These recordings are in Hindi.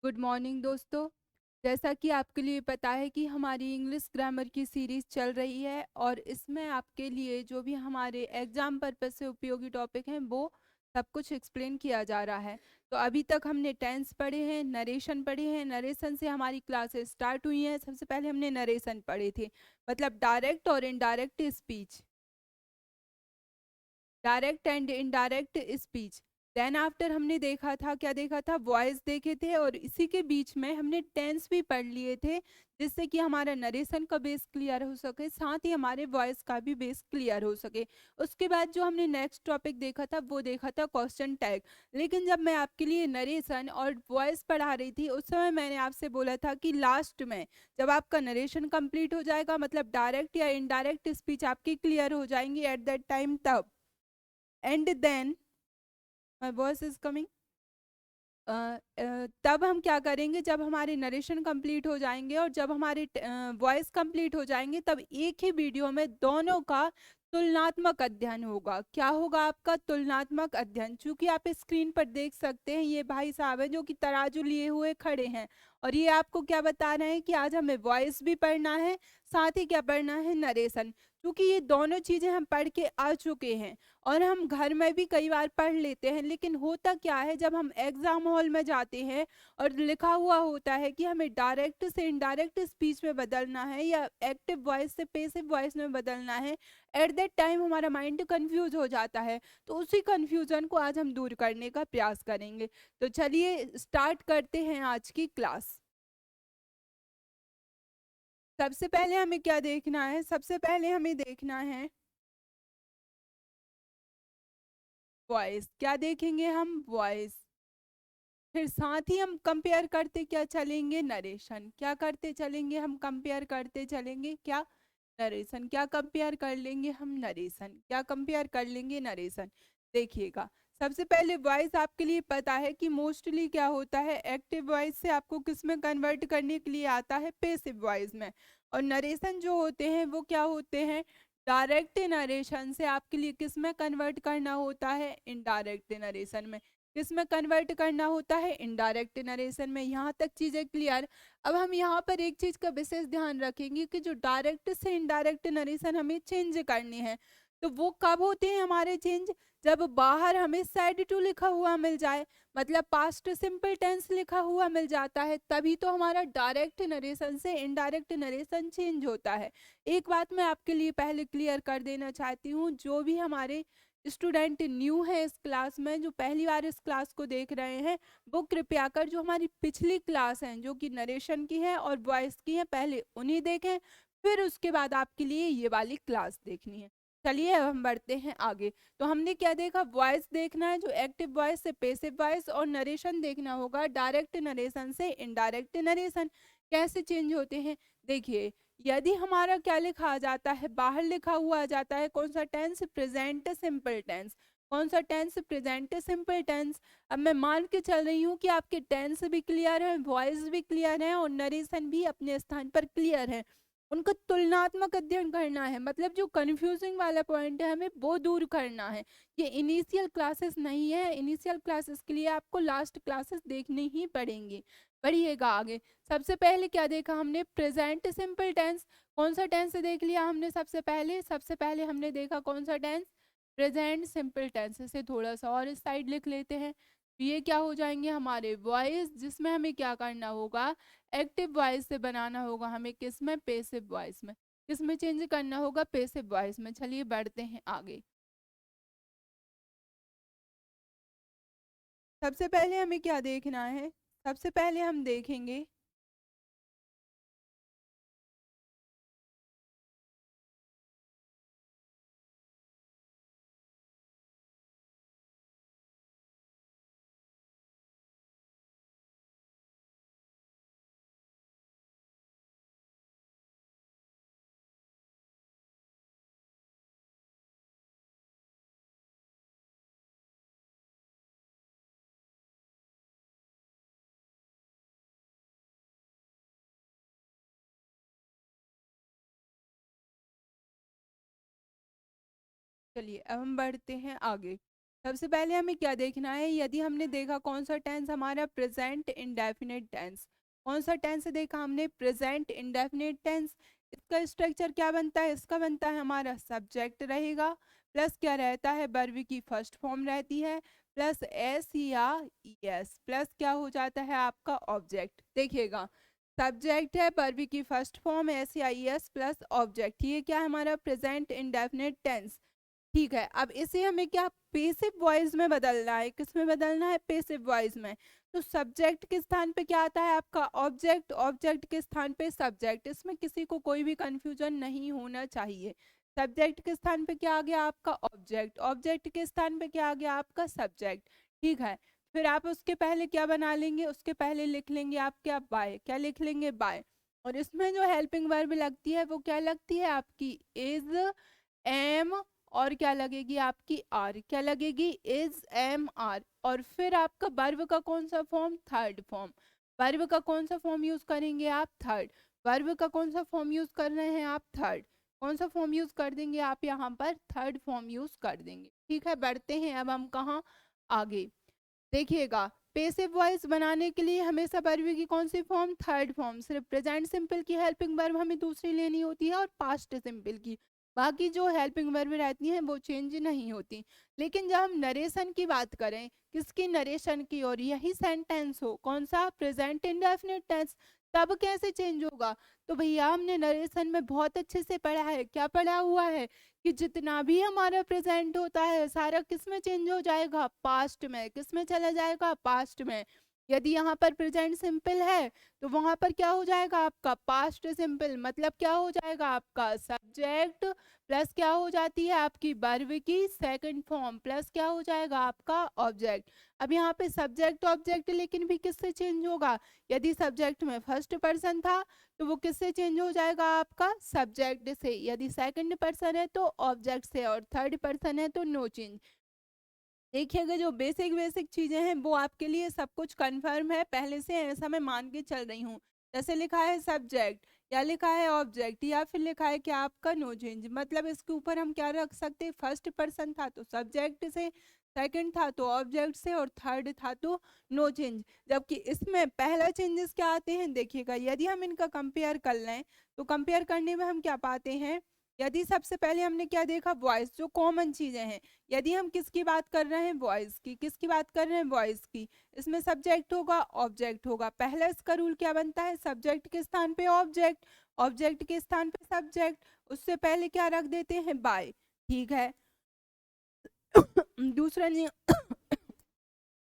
गुड मॉर्निंग दोस्तों। जैसा कि आपके लिए पता है कि हमारी इंग्लिश ग्रामर की सीरीज़ चल रही है और इसमें आपके लिए जो भी हमारे एग्ज़ाम पर्पस से उपयोगी टॉपिक हैं वो सब कुछ एक्सप्लेन किया जा रहा है। तो अभी तक हमने टेंस पढ़े हैं, नरेशन पढ़े हैं, नरेशन से हमारी क्लासेस स्टार्ट हुई हैं। सबसे पहले हमने नरेशन पढ़े थे, मतलब डायरेक्ट और indirect speech, direct and indirect speech. Then after हमने देखा था, क्या देखा था, वॉइस देखे थे और इसी के बीच में हमने टेंस भी पढ़ लिए थे, जिससे कि हमारा नरेशन का बेस क्लियर हो सके, साथ ही हमारे वॉइस का भी बेस क्लियर हो सके। उसके बाद जो हमने नेक्स्ट टॉपिक देखा था वो देखा था क्वेश्चन टैग। लेकिन जब मैं आपके लिए नरेशन और वॉइस पढ़ा रही थी उस समय मैंने आपसे बोला था कि लास्ट में जब आपका नरेशन कंप्लीट हो जाएगा, मतलब डायरेक्ट या इनडायरेक्ट स्पीच आपकी क्लियर हो जाएंगी एट दैट टाइम, तब and then my voice is coming, तब हम क्या करेंगे, जब हमारे नरेशन कंप्लीट हो जाएंगे और जब हमारे वॉइस कंप्लीट हो जाएंगे तब एक ही वीडियो में दोनों का तुलनात्मक अध्ययन होगा। क्या होगा आपका तुलनात्मक अध्ययन? चूंकि आप स्क्रीन पर देख सकते हैं ये भाई साहब हैं जो कि तराजू लिए हुए खड़े हैं और ये आपको क्या बता रहे हैं कि आज हमें वॉइस भी पढ़ना है, साथ ही क्या पढ़ना है, नरेशन। क्योंकि ये दोनों चीजें हम पढ़ के आ चुके हैं और हम घर में भी कई बार पढ़ लेते हैं, लेकिन होता क्या है जब हम एग्जाम हॉल में जाते हैं और लिखा हुआ होता है कि हमें डायरेक्ट से इनडायरेक्ट स्पीच में बदलना है या एक्टिव वॉइस से पेसिव वॉइस में बदलना है, एट दैट टाइम हमारा माइंड कंफ्यूज हो जाता है। तो उसी कंफ्यूजन को आज हम दूर करने का प्रयास करेंगे। तो चलिए स्टार्ट करते हैं आज की क्लास। सबसे पहले हमें क्या देखना है? सबसे पहले हमें देखना है वॉइस। क्या देखेंगे हम? वॉइस। फिर साथ ही हम कंपेयर करते क्या चलेंगे? नरेशन। क्या करते चलेंगे हम? कंपेयर करते चलेंगे क्या? नरेशन। क्या कंपेयर कर लेंगे हम? नरेशन। क्या कंपेयर कर लेंगे? नरेशन। देखिएगा, सबसे पहले वॉइस आपके लिए पता है कि मोस्टली क्या होता है, एक्टिव वॉइस से आपको किस में कन्वर्ट करने के लिए आता है? पेसिव वॉइस में। और नरेशन जो होते हैं वो क्या होते हैं? डायरेक्ट नरेशन से आपके लिए किस में कन्वर्ट करना होता है? इनडायरेक्ट नरेशन में। किस में कन्वर्ट करना होता है? इनडायरेक्ट नरेशन में। यहाँ तक चीजें क्लियर? अब हम यहाँ पर एक चीज का विशेष ध्यान रखेंगे कि जो डायरेक्ट से इनडायरेक्ट नरेशन हमें चेंज करने हैं, तो वो कब होते हैं हमारे चेंज? जब बाहर हमें साइड टू लिखा हुआ मिल जाए, मतलब पास्ट सिंपल टेंस लिखा हुआ मिल जाता है, तभी तो हमारा डायरेक्ट नरेशन से इनडायरेक्ट नरेशन चेंज होता है। एक बात मैं आपके लिए पहले क्लियर कर देना चाहती हूँ, जो भी हमारे स्टूडेंट न्यू है इस क्लास में, जो पहली बार इस क्लास को देख रहे हैं, वो कृपया कर जो हमारी पिछली क्लास हैं जो कि नरेशन की है और वॉइस की है, पहले उन्हीं देखें, फिर उसके बाद आपके लिए ये वाली क्लास देखनी है। चलिए अब हम बढ़ते हैं आगे। तो हमने क्या देखा? वॉइस देखना है, जो एक्टिव वॉइस से पेसिव वॉइस, और नरेशन देखना होगा, डायरेक्ट नरेशन से इनडायरेक्ट नरेशन। कैसे चेंज होते हैं? देखिए, यदि हमारा क्या लिखा आ जाता है, बाहर लिखा हुआ आ जाता है कौन सा टेंस? Present simple tense. कौन सा टेंस? Present simple tense. अब मैं मान के चल रही हूँ कि आपके टेंस भी क्लियर है, वॉइस भी क्लियर है और नरेशन भी अपने स्थान पर क्लियर है। उनका तुलनात्मक अध्ययन करना है, मतलब जो कंफ्यूजिंग वाला पॉइंट है हमें वो दूर करना है। ये इनिशियल क्लासेस नहीं है, इनिशियल क्लासेस के लिए आपको लास्ट क्लासेस देखनी ही पड़ेंगी। बढ़िएगा आगे। सबसे पहले क्या देखा हमने? Present simple tense. कौन सा टेंस देख लिया हमने? सबसे पहले हमने देखा कौन सा टेंस? Present simple tense. से थोड़ा सा और इस साइड लिख लेते हैं। ये क्या हो जाएंगे? हमारे वॉइस, जिसमें हमें क्या करना होगा? एक्टिव वॉइस से बनाना होगा हमें। किस में? पेसिव वॉइस में। किस में चेंज करना होगा? पेसिव वॉइस में। चलिए बढ़ते हैं आगे। सबसे पहले हमें क्या देखना है? सबसे पहले हम देखेंगे, चलिए अब हम बढ़ते हैं आगे। सबसे पहले हमें क्या देखना है, यदि हमने देखा कौन सा टेंस हमारा प्रेजेंट इंडेफिनिट टेंस, कौन सा टेंस देखा हमने, प्रेजेंट इंडेफिनिट टेंस। इसका स्ट्रक्चर क्या बनता है, इसका बनता है हमारा सब्जेक्ट रहेगा, प्लस क्या रहता है, वर्ब की फर्स्ट फॉर्म रहती है, प्लस एस या एस, प्लस क्या हो जाता है आपका ऑब्जेक्ट। देखिएगा सब्जेक्ट है, वर्ब की फर्स्ट फॉर्म एस या एस प्लस ऑब्जेक्ट, ये क्या है हमारा प्रेजेंट इंडेफिनिट टेंस। ठीक है, अब इसे हमें क्या पेसिव वॉइस में बदलना है, किस में बदलना है, पेसिव वॉइस में। तो सब्जेक्ट के स्थान पे क्या आता है आपका ऑब्जेक्ट, ऑब्जेक्ट के स्थान पे सब्जेक्ट, इसमें किसी को कोई भी कंफ्यूजन नहीं होना चाहिए। सब्जेक्ट के स्थान पे क्या आ गया आपका ऑब्जेक्ट, ऑब्जेक्ट के स्थान पे क्या आ गया आपका सब्जेक्ट। ठीक है, फिर आप उसके पहले क्या बना लेंगे, उसके पहले लिख लेंगे आप क्या, बाय, क्या लिख लेंगे, बाय। और इसमें जो हेल्पिंग वर्ब लगती है वो क्या लगती है आपकी, इज, एम, और क्या लगेगी आपकी आर, क्या लगेगी, इज, एम, आर। और फिर आपका वर्ब का कौन सा फॉर्म, थर्ड फॉर्म। वर्ब का कौन सा फॉर्म यूज करेंगे आप, थर्ड। वर्ब का कौन सा फॉर्म यूज कर रहे हैं आप, थर्ड। कौन सा फॉर्म यूज कर देंगे आप यहाँ पर, थर्ड फॉर्म यूज कर देंगे। ठीक है, बढ़ते हैं अब हम कहाँ, आगे। देखिएगा पेसिव वॉइस बनाने के लिए हमेशा वर्ब की कौन सी फॉर्म, थर्ड फॉर्म। सिर्फ प्रेजेंट सिंपल की हेल्पिंग वर्ब हमें दूसरी लेनी होती है और पास्ट सिंपल की, बाकी जो हेल्पिंग वर्ब रहती हैं वो चेंज नहीं होती। लेकिन जब हम नरेशन की बात करें, किसकी, नरेशन की, और यही सेंटेंस हो कौन सा, प्रेजेंट इंडेफिनिट टेंस, तब कैसे चेंज होगा। तो भैया हमने नरेशन में बहुत अच्छे से पढ़ा है, क्या पढ़ा हुआ है, कि जितना भी हमारा प्रेजेंट होता है सारा किस में चेंज हो जाएगा, पास्ट में, किस में चला जाएगा, पास्ट में। यदि यहाँ पर प्रेजेंट सिंपल है तो वहां पर क्या हो जाएगा आपका पास्ट सिंपल, मतलब क्या हो जाएगा आपका सब्जेक्ट, प्लस क्या हो जाती है आपकी वर्ब की सेकंड फॉर्म, प्लस क्या हो जाएगा आपका ऑब्जेक्ट। अब यहाँ पे सब्जेक्ट ऑब्जेक्ट लेकिन भी किससे चेंज होगा, यदि सब्जेक्ट में फर्स्ट पर्सन था तो वो किससे चेंज हो जाएगा आपका सब्जेक्ट से, यदि सेकंड पर्सन है तो ऑब्जेक्ट से, और थर्ड पर्सन है तो नो चेंज। देखिएगा जो बेसिक बेसिक चीजें हैं वो आपके लिए सब कुछ कंफर्म है पहले से, ऐसा मैं मान के चल रही हूँ। जैसे लिखा है सब्जेक्ट, या लिखा है ऑब्जेक्ट, या फिर लिखा है क्या आपका नो चेंज, मतलब इसके ऊपर हम क्या रख सकते हैं, फर्स्ट पर्सन था तो सब्जेक्ट से, सेकंड था तो ऑब्जेक्ट से, और थर्ड था तो नो चेंज। जबकि इसमें पहला चेंजेस क्या आते हैं, देखिएगा यदि हम इनका कंपेयर कर लें तो कंपेयर करने में हम क्या पाते हैं, यदि सबसे पहले हमने क्या देखा, वॉइस, जो कॉमन चीजें हैं। यदि हम किसकी बात कर रहे हैं, वॉइस की, किसकी बात कर रहे हैं, वॉइस की, इसमें सब्जेक्ट होगा ऑब्जेक्ट होगा, पहला इसका रूल क्या बनता है, सब्जेक्ट के स्थान पे ऑब्जेक्ट, ऑब्जेक्ट के स्थान पे सब्जेक्ट, उससे पहले क्या रख देते हैं, बाय। ठीक है दूसरा नियम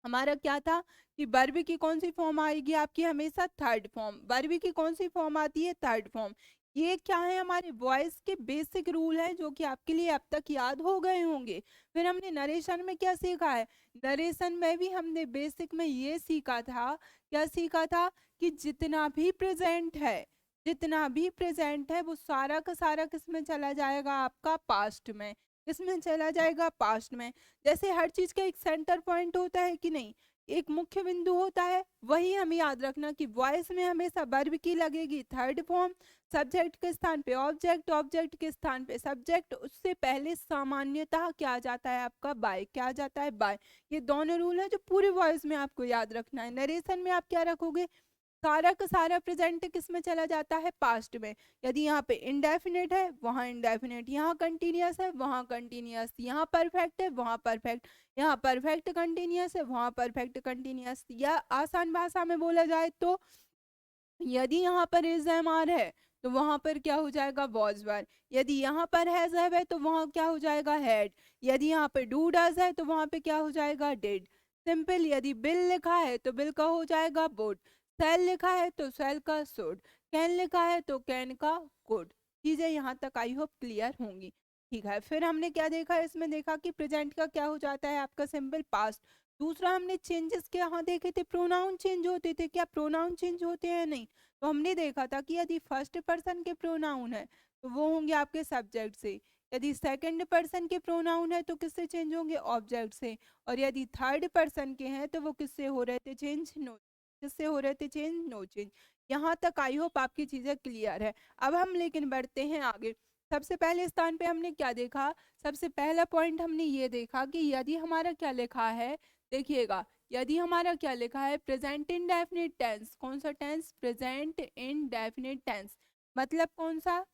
हमारा क्या था, कि वर्ब की कौन सी फॉर्म आएगी आपकी, हमेशा थर्ड फॉर्म। वर्ब की कौन सी फॉर्म आती है, थर्ड फॉर्म। ये क्या है, हमारे वॉइस के बेसिक रूल हैं जो कि आपके लिए अब तक याद हो गए होंगे। फिर हमने नरेशन में क्या सीखा है, नरेशन में भी हमने बेसिक में ये सीखा था, क्या सीखा था, कि जितना भी प्रेजेंट है, जितना भी प्रेजेंट है वो सारा का सारा किस में चला जाएगा आपका पास्ट में, किसमें चला जाएगा पास्ट में। जैसे हर चीज का एक सेंटर पॉइंट होता है कि नहीं, एक मुख्य बिंदु होता है, वही हमें याद रखना कि वॉइस में हमेशा वर्ब की लगेगी थर्ड फॉर्म, सब्जेक्ट के स्थान पे ऑब्जेक्ट, ऑब्जेक्ट के स्थान पे सब्जेक्ट, उससे पहले सामान्यतः क्या आ जाता है आपका बाय, क्या आ जाता है बाय। ये दोनों रूल है जो पूरे वॉइस में आपको याद रखना है। नरेशन में आप क्या रखोगे, सारा का सारा प्रेजेंट किस में चला जाता है, पास्ट में। यदि यहाँ पे इंडेफिनेट है वहां इंडेफिनेट, यहाँ कंटिन्यूअस है वहां कंटिन्यूअस, यहाँ परफेक्ट है वहां परफेक्ट, यहाँ परफेक्ट कंटिन्यूअस है वहां परफेक्ट कंटिन्यूअस। या आसान भाषा में बोला जाए तो यदि यहाँ पर इज एम आर है तो वहां पर क्या हो जाएगा, वॉज वर। यदि यहाँ पर हैज हैव है तो वहां क्या हो जाएगा, हैड। यदि यहाँ पे डू डज है तो वहां पे क्या हो जाएगा, डिड। सिंपल। यदि बिल लिखा है तो बिल का हो जाएगा बुड, सेल लिखा है तो सेल का शुड, कैन लिखा है तो कैन का कुड। चीजें यहाँ तक आई होप क्लियर होंगी। ठीक है, फिर हमने क्या देखा, इसमें देखा कि प्रेजेंट का क्या हो जाता है आपका सिंपल पास्ट। दूसरा हमने चेंजेस के यहाँ देखे थे, प्रोनाउन चेंज होते थे, क्या प्रोनाउन चेंज होते हैं, नहीं। तो हमने देखा था कि यदि फर्स्ट पर्सन के प्रोनाउन है तो वो होंगे आपके सब्जेक्ट से, यदि सेकंड पर्सन के प्रोनाउन है तो किससे चेंज होंगे, ऑब्जेक्ट से, और यदि थर्ड पर्सन के हैं तो वो किससे हो रहे थे चेंज, नो, किससे हो रहे थे चेंज, नो चेंज। यहाँ तक आई होप आपकी चीजें क्लियर है। अब हम लेकिन बढ़ते हैं आगे। सबसे पहले स्थान पे हमने क्या देखा, सबसे पहला पॉइंट हमने ये देखा कि यदि हमारा क्या लिखा है, देखिएगा, यदि हमारा क्या लिखा है प्रेजेंट इंडेफिनिट टेंस, कौन सा टेंस, प्रेजेंट इंडेफिनिट टेंस, मतलब कौन सा,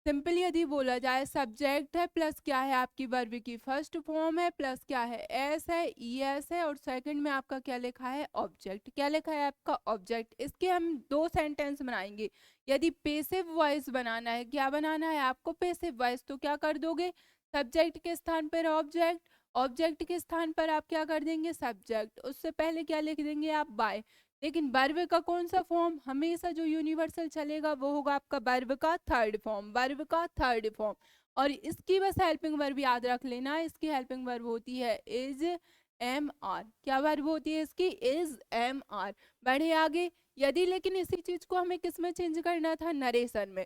सिंपल यदि बोला जाए सब्जेक्ट है प्लस क्या है आपकी वर्ब की फर्स्ट फॉर्म है प्लस क्या है एस है ई एस है और सेकंड में आपका क्या लिखा है ऑब्जेक्ट, क्या लिखा है आपका ऑब्जेक्ट। इसके हम दो सेंटेंस बनाएंगे। यदि पेसिव वॉइस बनाना है, क्या बनाना है आपको पेसिव वॉइस, तो क्या कर दोगे, सब्जेक्ट के स्थान पर ऑब्जेक्ट, ऑब्जेक्ट के स्थान पर आप क्या कर देंगे सब्जेक्ट, उससे पहले क्या लिख देंगे आप बाय। लेकिन वर्ब का कौन सा फॉर्म, हमेशा जो यूनिवर्सल चलेगा वो होगा आपका वर्ब का थर्ड फॉर्म, वर्ब का थर्ड फॉर्म। और इसकी बस हेल्पिंग वर्ब याद रख लेना, इसकी हेल्पिंग वर्ब होती है इज एम आर, क्या वर्ब होती है इसकी, इज एम आर। बढ़े आगे, यदि लेकिन इसी चीज को हमें किस में चेंज करना था, नरेशन में,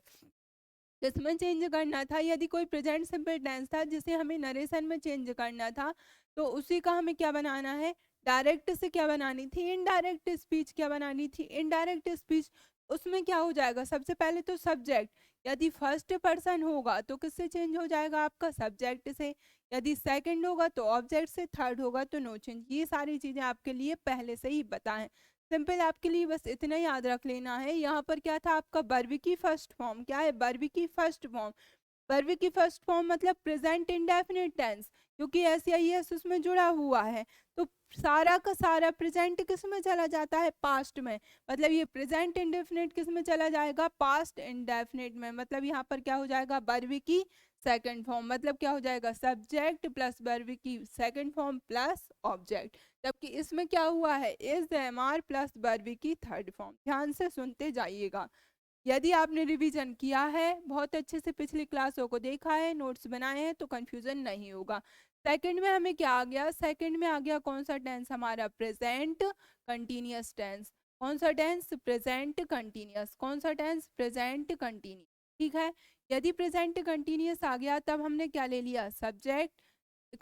किसमें चेंज करना था, यदि कोई प्रेजेंट सिंपल टेंस था जिसे हमें नरेशन में चेंज करना था, तो उसी का हमें क्या बनाना है, डायरेक्ट से क्या बनानी थी, इनडायरेक्ट स्पीच क्या बनानी थी, इनडायरेक्ट स्पीच। उसमें क्या हो जाएगा, सबसे पहले तो सब्जेक्ट, यदि फर्स्ट पर्सन होगा तो किससे चेंज हो जाएगा आपका सब्जेक्ट से, यदि सेकंड होगा तो ऑब्जेक्ट से, थर्ड होगा तो नो चेंज। ये सारी चीजें आपके लिए पहले से ही बताएं, सिंपल आपके लिए बस इतना याद रख लेना है। यहाँ पर क्या था आपका वर्ब की फर्स्ट फॉर्म, क्या है वर्ब की फर्स्ट फॉर्म, वर्ब की फर्स्ट फॉर्म मतलब प्रेजेंट इंडेफिनिट टेंस, क्योंकि एस या एस उसमें जुड़ा हुआ है, तो सारा का सारा प्रेजेंट किस में चला जाता है पास्ट में, मतलब ये प्रेजेंट इंडेफिनिट किस में चला जाएगा पास्ट इंडेफिनिट में, मतलब यहाँ पर क्या हो जाएगा वर्ब की सेकंड फॉर्म, मतलब क्या हो जाएगा सब्जेक्ट प्लस वर्ब की सेकंड फॉर्म प्लस ऑब्जेक्ट, जबकि इसमें क्या हुआ है is am are plus verb की थर्ड फॉर्म। ध्यान से सुनते जाइएगा, यदि आपने रिवीजन किया है बहुत अच्छे से, पिछली क्लासों को देखा है, नोट्स बनाए हैं, तो कंफ्यूजन नहीं होगा। सेकंड में हमें क्या आ गया, सेकंड में आ गया कौन सा टेंस हमारा, प्रेजेंट कंटिन्यूअस टेंस, कौन सा टेंस प्रेजेंट कंटिन्यूअस, कौन सा टेंस प्रेजेंट कंटिन्यूअस, ठीक है। यदि प्रेजेंट कंटिन्यूअस आ गया तब हमने क्या ले लिया सब्जेक्ट,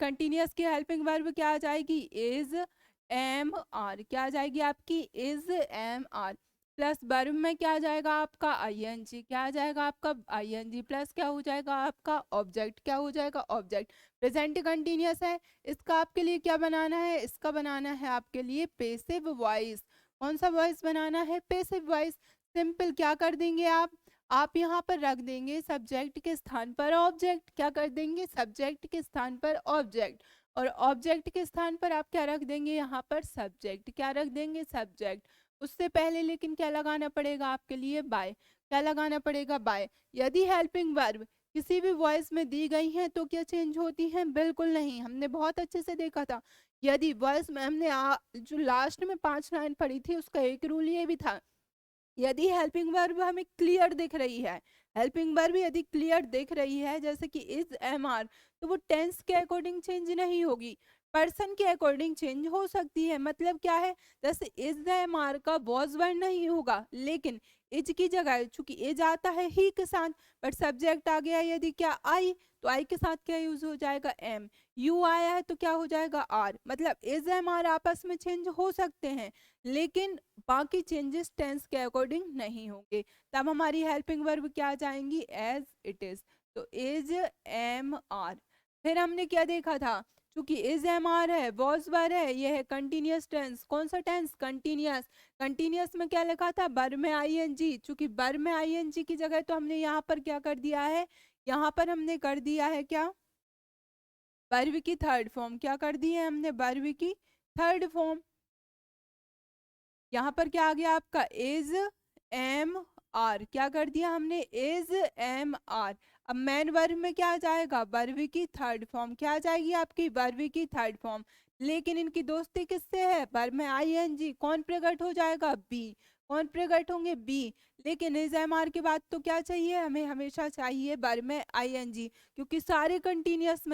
कंटिन्यूअस की हेल्पिंग वर्ब क्या आ जाएगी इज एम आर, क्या आ जाएगी आपकी is am are, plus verb में क्या आ जाएगा आपका आईएनजी, क्या आ जाएगा आपका आईएनजी, प्लस क्या हो जाएगा आपका ऑब्जेक्ट, क्या हो जाएगा ऑब्जेक्ट। प्रेजेंट कंटिन्यूअस है, इसका आपके लिए क्या बनाना है, इसका बनाना है आपके लिए पेसिव वॉइस, कौन सा वॉइस बनाना है पेसिव वॉइस। सिंपल क्या कर देंगे आप यहाँ पर रख देंगे सब्जेक्ट के स्थान पर ऑब्जेक्ट, क्या कर देंगे सब्जेक्ट के स्थान पर ऑब्जेक्ट, और ऑब्जेक्ट के स्थान पर आप क्या रख देंगे यहाँ पर सब्जेक्ट, क्या रख देंगे सब्जेक्ट। उससे पहले लेकिन क्या लगाना पड़ेगा आपके लिए बाय, क्या लगाना पड़ेगा बाय। यदि हेल्पिंग वर्ब किसी भी वॉइस में दी गई है तो क्या चेंज होती है, बिल्कुल नहीं, हमने बहुत अच्छे से देखा था। यदि वॉइस में हमने जो लास्ट में 5 लाइन पढ़ी थी उसका एक रूल ये भी था, यदि हेल्पिंग वर्ब हमें क्लियर दिख रही है, हेल्पिंग वर्ब यदि क्लियर दिख रही है जैसे कि इज एम आर, तो वो टेंस के अकॉर्डिंग चेंज नहीं होगी, पर्सन के अकॉर्डिंग चेंज हो सकती है। मतलब क्या है, जैसे इज एम आर का वॉज वर्ड नहीं होगा, लेकिन इज की जगह चूंकि इज आता है ही के साथ, बट सब्जेक्ट आ गया यदि क्या आई, तो आई के साथ क्या यूज हो जाएगा एम, यू आया है तो क्या हो जाएगा आर, मतलब इज एम आर आपस में चेंज हो सकते हैं, लेकिन बाकी चेंजेस टेंस के अकॉर्डिंग नहीं होंगे। तब हमारी हेल्पिंग वर्ब क्या आ जाएंगी एज इट इज, तो इज एम आर। फिर हमने क्या देखा था, क्योंकि इज एम आर है वॉज वर है, ये है कंटिन्यूअस टेंस, कौन सा टेंस कंटिन्यूअस, कंटिन्यूअस में क्या लिखा था वर्ब में आईएनजी, चूंकि वर्ब में आईएनजी की जगह तो हमने यहाँ पर क्या कर दिया है, यहाँ पर हमने कर दिया है क्या वर्ब की थर्ड फॉर्म, क्या कर दी है हमने वर्ब की थर्ड फॉर्म। यहाँ पर क्या आ गया आपका इज एम आर, क्या कर दिया हमने इज एम आर। अब मेन वर्ब में क्या आ जाएगा वर्ब की थर्ड फॉर्म, क्या आ जाएगी आपकी वर्ब की थर्ड फॉर्म, लेकिन इनकी दोस्ती किससे है वर्ब में आईएनजी, कौन प्रकट हो जाएगा बी, कौन प्रकट होंगे बी। लेकिन इज एम आर के बाद तो क्या चाहिए हमें, हमेशा चाहिए वर्ब में आईएनजी, क्योंकि सारे कंटिन्यूअस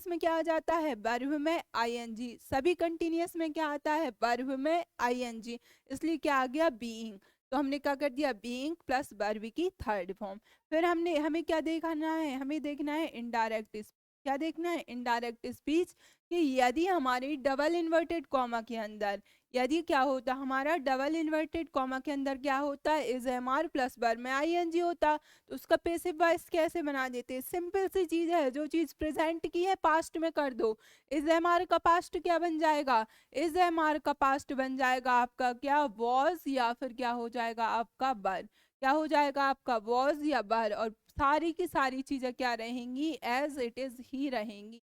में क्या आ जाता है वर्ब में आईएनजी, सभी कंटिन्यूअस में क्या आता है वर्ब में आईएनजी, इसलिए क्या आ गया बीइंग। तो हमने क्या कर दिया बीइंग प्लस वर्ब की थर्ड फॉर्म। फिर हमें क्या देखना है, हमें देखना है इनडायरेक्ट, क्या देखना है, इनडायरेक्ट स्पीच, कि यदि हमारी डबल इन्वर्टेड कॉमा के अंदर, यदि क्या होता हमारा डबल इन्वर्टेड कॉमा के अंदर क्या होता है, is am are plus verb में आईएनजी होता, तो उसका पेसिव वॉइस कैसे बना देते, सिंपल सी चीज है, जो चीज प्रेजेंट की है पास्ट में कर दो। इज एम आर का पास्ट क्या बन जाएगा, इज एम आर का पास्ट बन जाएगा आपका क्या, वॉज, या फिर क्या हो जाएगा आपका बर, क्या हो जाएगा आपका वॉज या बर, और सारी की सारी चीजें क्या रहेंगी, एज इट इज ही रहेंगी,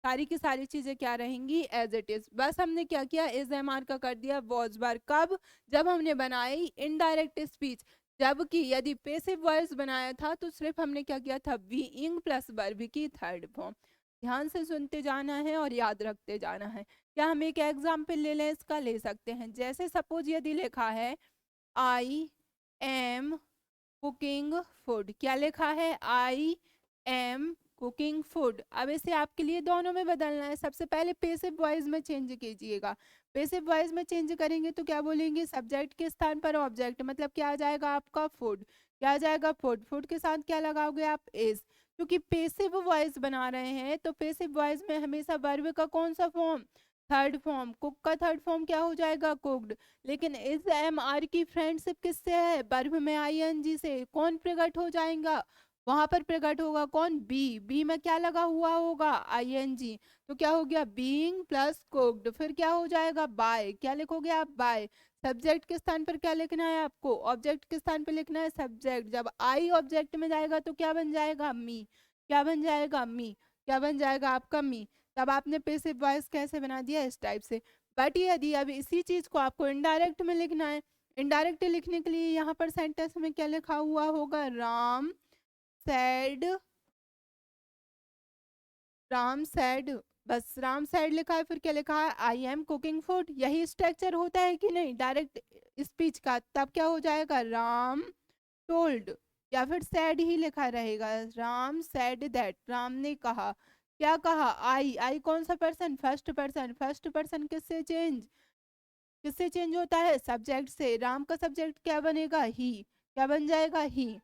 सारी की सारी चीजें क्या रहेंगी, एज इट इज। बस हमने क्या किया, इज एम आर का कर दिया वॉज बार, कब, जब हमने बनाई इनडायरेक्ट स्पीच, जबकि यदि पेसिव वॉइस बनाया था तो सिर्फ हमने क्या किया था, बीइंग प्लस वर्ब की थर्ड फॉर्म। ध्यान से सुनते जाना है और याद रखते जाना है। क्या हम एक एग्जाम्पल ले लें, इसका ले सकते हैं, जैसे सपोज यदि लिखा है आई एम कुकिंग फूड, क्या लिखा है, आई एम कुकिंग फूड। अब इसे आपके लिए दोनों में बदलना है, सबसे पहले पेसिव वॉइस में चेंज कीजिएगा। पेसिव वॉइस में चेंज करेंगे तो क्या बोलेंगे, सब्जेक्ट के स्थान पर ऑब्जेक्ट, मतलब क्या आ जाएगा आपका फूड, क्या आ जाएगा फूड, फूड के साथ क्या लगाओगे आप, इज, क्योंकि पेसिव वॉइस बना रहे हैं तो पेसिव वॉइस में हमेशा वर्ब का कौन सा फॉर्म, थर्ड फॉर्म, कुक का थर्ड फॉर्म क्या हो जाएगा, कुक्ड। लेकिन इस एम आर की फ्रेंडशिप किससे है, वर्ब में आईएनजी से, कौन प्रकट हो जाएगा, वहां पर प्रकट होगा कौन, बी, बी में क्या लगा हुआ होगा, आईएनजी, तो क्या हो गया, बीइंग प्लस कुक्ड, फिर क्या हो जाएगा, बाय, क्या लिखोगे आप, बाय। सब्जेक्ट के स्थान पर क्या लिखना है आपको, ऑब्जेक्ट के स्थान पर लिखना है सब्जेक्ट, जब आई ऑब्जेक्ट में जाएगा तो क्या बन जाएगा, मी, क्या बन जाएगा, मी, क्या बन जाएगा आपका, मी। तब आपने पेसिव वॉइस कैसे बना दिया, इस टाइप से। बट यदि अब इसी चीज को आपको इनडायरेक्ट में लिखना है, इनडायरेक्ट लिखने के लिए यहाँ पर सेंटेंस में क्या लिखा हुआ होगा, राम सैड, राम सैड, बस राम सैड लिखा है, फिर क्या लिखा है, आई एम कुकिंग फूड, यही स्ट्रक्चर होता है कि नहीं डायरेक्ट स्पीच का। तब क्या हो जाएगा, राम टोल्ड, या फिर सैड ही लिखा रहेगा, राम सैड दैट, राम ने कहा, क्या कहा, आई, आई कौन सा person, first person, first person किससे चेंज, किससे चेंज होता है, सब्जेक्ट से, राम का सब्जेक्ट क्या बनेगा, ही, क्या बन जाएगा, ही।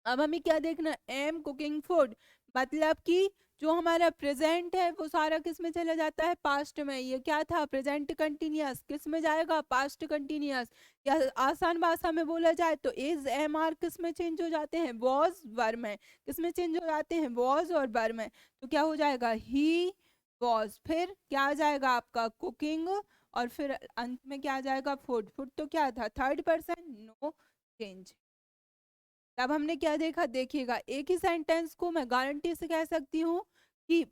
अब हमें क्या देखना, एम कुकिंग फूड, मतलब कि जो हमारा प्रेजेंट है वो सारा किस में चला जाता है, पास्ट में। ये क्या था, प्रेजेंट कंटिन्यूअस, किस में जाएगा, पास्ट कंटिन्यूअस। या आसान भाषा में बोला जाए तो इज एम आर किस में चेंज हो जाते हैं, वॉज वर में, किस में चेंज हो जाते हैं, वॉज और वर में। तो क्या हो जाएगा, ही वॉज, फिर क्या आ जाएगा आपका कुकिंग, और फिर अंत में क्या आ जाएगा, फूड, फूड तो क्या था, थर्ड पर्सन, नो चेंज। तब हमने क्या देखा, देखिएगा एक ही सेंटेंस को मैं गारंटी से कह सकती हूँ कि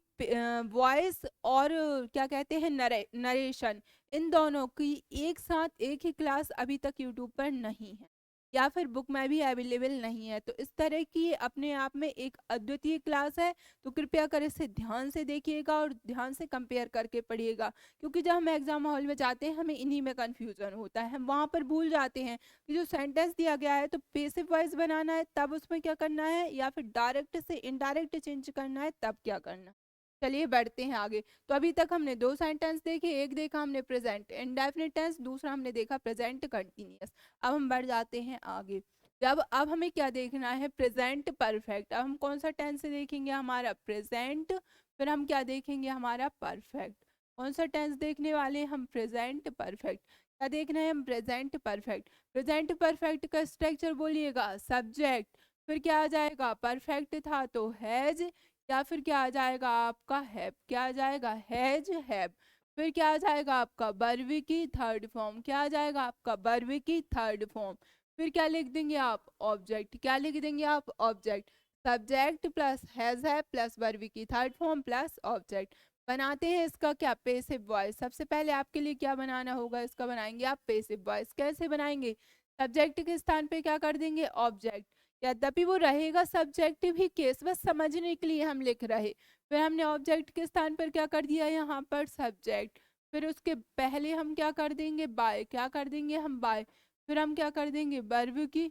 वॉइस और क्या कहते हैं, नरेशन, इन दोनों की एक साथ एक ही क्लास अभी तक यूट्यूब पर नहीं है, या फिर बुक में भी अवेलेबल नहीं है। तो इस तरह की अपने आप में एक अद्वितीय क्लास है, तो कृपया कर इसे ध्यान से देखिएगा और ध्यान से कंपेयर करके पढ़िएगा, क्योंकि जब हम एग्जाम हॉल में जाते हैं हमें इन्हीं में कंफ्यूजन होता है, हम वहाँ पर भूल जाते हैं कि जो सेंटेंस दिया गया है तो पेसिव वॉइस बनाना है तब उसमें क्या करना है, या फिर डायरेक्ट से इनडायरेक्ट चेंज करना है तब क्या करना। चलिए बढ़ते हैं आगे। तो अभी तक हमने दो सेंटेंस देखे, एक देखा हमने प्रेजेंट इंडेफिनिट टेंस, दूसरा हमने देखा प्रेजेंट कंटिन्यूअस। अब हम बढ़ जाते हैं आगे। जब अब हमें क्या देखना है, प्रेजेंट परफेक्ट। अब हम कौन सा टेंस देखेंगे, हमारा प्रेजेंट, फिर हम क्या देखेंगे, हमारा परफेक्ट। कौन सा टेंस देखने वाले हैं हम, प्रेजेंट परफेक्ट। क्या देखना है हम, प्रेजेंट परफेक्ट। प्रेजेंट परफेक्ट का स्ट्रक्चर बोलिएगा, सब्जेक्ट, फिर क्या आ जाएगा, परफेक्ट था तो हैज, या फिर क्या आ जाएगा आपका हैव, क्या आ जाएगा, हैज हैव। फिर क्या आ जाएगा आपका वर्ब की थर्ड फॉर्म, क्या आ जाएगा आपका वर्ब की थर्ड फॉर्म। फिर क्या लिख देंगे आप, ऑब्जेक्ट, क्या लिख देंगे आप, object. Subject plus has have plus verb की थर्ड फॉर्म प्लस ऑब्जेक्ट। बनाते हैं इसका क्या, पेसिव वॉइस। सबसे पहले आपके लिए क्या बनाना होगा, इसका बनाएंगे आप पेसिव वॉइस। कैसे बनाएंगे, सब्जेक्ट के स्थान पे क्या कर देंगे, ऑब्जेक्ट। यद्यपि वो रहेगा सब्जेक्टिव ही केस, बस समझने के लिए हम लिख रहे। फिर हमने ऑब्जेक्ट के स्थान पर क्या कर दिया, यहाँ पर सब्जेक्ट। फिर उसके पहले हम क्या कर देंगे, बाय, क्या कर देंगे हम, बाय। फिर हम क्या कर देंगे, वर्ब की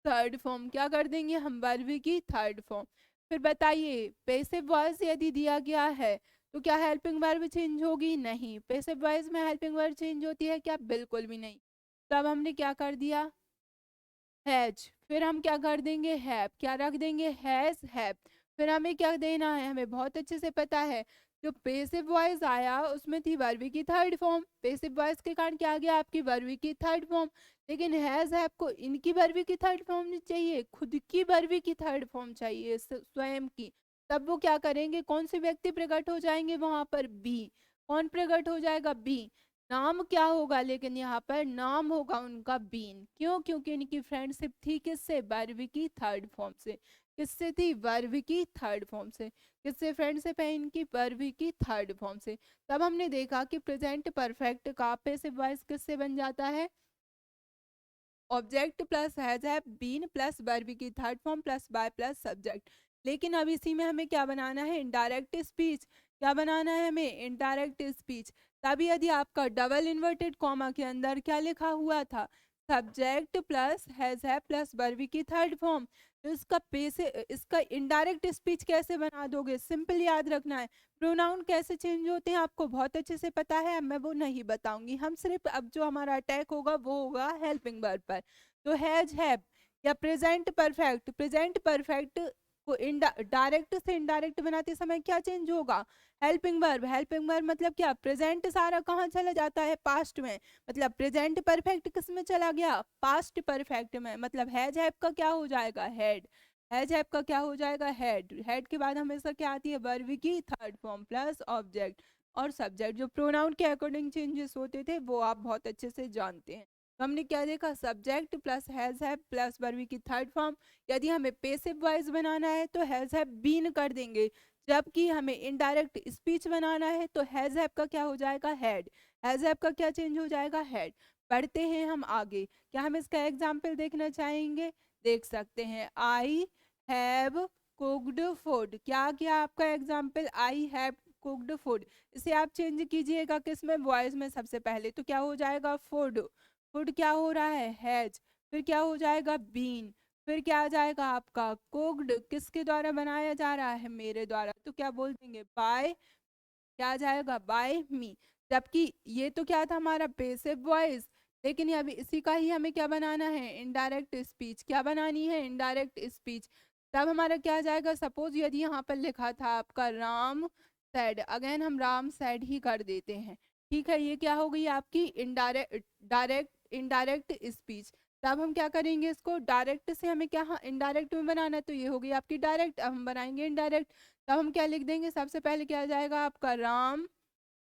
थर्ड फॉर्म, क्या कर देंगे हम, वर्ब की थर्ड फॉर्म। फिर बताइए, पेसिव वॉइस यदि दिया गया है तो क्या हेल्पिंग वर्ब चेंज होगी, नहीं। पेसिव वॉइस में हेल्पिंग वर्ब चेंज होती है क्या, बिल्कुल भी नहीं। तब हमने क्या कर दिया, हैज। फिर हम क्या कर देंगे, हैव, क्या रख देंगे, हैज हैव। फिर हमें क्या देना है, हमें बहुत अच्छे से पता है जो पेसिव वॉइस आया उसमें थी वर्ब की थर्ड फॉर्म। पेसिव वॉइस के कारण क्या आ गया आपकी वर्ब की थर्ड फॉर्म। लेकिन हैज हैव को इनकी वर्ब की थर्ड फॉर्म नहीं चाहिए, खुद की वर्ब की थर्ड फॉर्म चाहिए, स्वयं की। तब वो क्या करेंगे, कौन से व्यक्ति प्रकट हो जाएंगे वहां पर, बी। कौन प्रकट हो जाएगा, बी। नाम क्या होगा, लेकिन यहाँ पर नाम होगा उनका बीन। क्यों, क्योंकि इनकी फ्रेंडशिप थी किससे, वर्ब की थर्ड फॉर्म से। किससे थी, वर्ब की थर्ड फॉर्म से। किससे फ्रेंडशिप है इनकी, वर्ब की थर्ड फॉर्म से। तब हमने देखा कि प्रेजेंट परफेक्ट का पैसिव वॉइस किससे बन जाता है, object plus has have been plus verb की third form plus by plus subject. लेकिन अब इसी में हमें क्या बनाना है, इनडायरेक्ट स्पीच। क्या बनाना है हमें, इनडायरेक्ट स्पीच। तब यदि आपका डबल इन्वर्टेड कॉमा के अंदर क्या लिखा हुआ था, subject plus has have plus verb की थर्ड फॉर्म, तो इसका इनडायरेक्ट स्पीच कैसे बना दोगे, सिंपल याद रखना है। प्रोनाउन कैसे चेंज होते हैं आपको बहुत अच्छे से पता है, अब मैं वो नहीं बताऊंगी। हम सिर्फ अब जो हमारा अटैक होगा वो होगा हेल्पिंग वर्ब पर। तो हैज हैव या प्रेजेंट परफेक्ट, प्रेजेंट परफेक्ट को डायरेक्ट से इनडायरेक्ट बनाते समय क्या चेंज होगा, हेल्पिंग वर्ब। हेल्पिंग वर्ब मतलब क्या, प्रेजेंट सारा कहाँ चला जाता है, पास्ट में। मतलब प्रेजेंट परफेक्ट किस में चला गया, पास्ट परफेक्ट में। मतलब हैज हैव का क्या हो जाएगा, हेड। हैज हैव का क्या हो जाएगा, हेड। हेड के बाद हमेशा क्या आती है, वर्ब की थर्ड फॉर्म प्लस ऑब्जेक्ट और सब्जेक्ट। जो प्रोनाउन के अकॉर्डिंग चेंजेस होते थे वो आप बहुत अच्छे से जानते हैं। तो हमने क्या देखा, subject plus has have plus verb की थर्ड फॉर्म। यदि हमें पेसिव वॉइस बनाना है तो हैज हैव बीन कर देंगे, जबकि हमें इनडायरेक्ट स्पीच बनाना है तो हैज हैव का क्या हो जाएगा, हेड। हैज हैव का क्या चेंज हो जाएगा, हेड। पढ़ते हैं हम आगे। क्या हम इसका एग्जाम्पल देखना चाहेंगे, देख सकते हैं। आई हैव कुक्ड फूड, क्या किया आपका example, I have cooked food. इसे आप चेंज कीजिएगा किस में, वॉइस में। सबसे पहले तो क्या हो जाएगा, फूड। फूड क्या हो रहा है, हैज। फिर क्या हो जाएगा, बीन। फिर क्या आ जाएगा आपका, कुक्ड किसके द्वारा बनाया जा रहा है, मेरे द्वारा। तो क्या बोल देंगे, बाय, क्या आ जाएगा, बाय मी। जबकि ये तो क्या था हमारा पेसिव वॉइस, लेकिन अभी इसी का ही हमें क्या बनाना है, इनडायरेक्ट स्पीच। क्या बनानी है, इनडायरेक्ट स्पीच। तब हमारा क्या आ जाएगा, सपोज यदि यहाँ पर लिखा था आपका राम सैड, अगेन हम राम सैड ही कर देते हैं। ठीक है, ये क्या हो गई आपकी इनडायरेक्ट स्पीच। तब हम क्या करेंगे, इसको डायरेक्ट से हमें क्या इनडायरेक्ट में बनाना है, तो ये हो गई आपकी डायरेक्ट। अब हम बनाएंगे इनडायरेक्ट। तब हम क्या लिख देंगे, सबसे पहले क्या आ जाएगा आपका, राम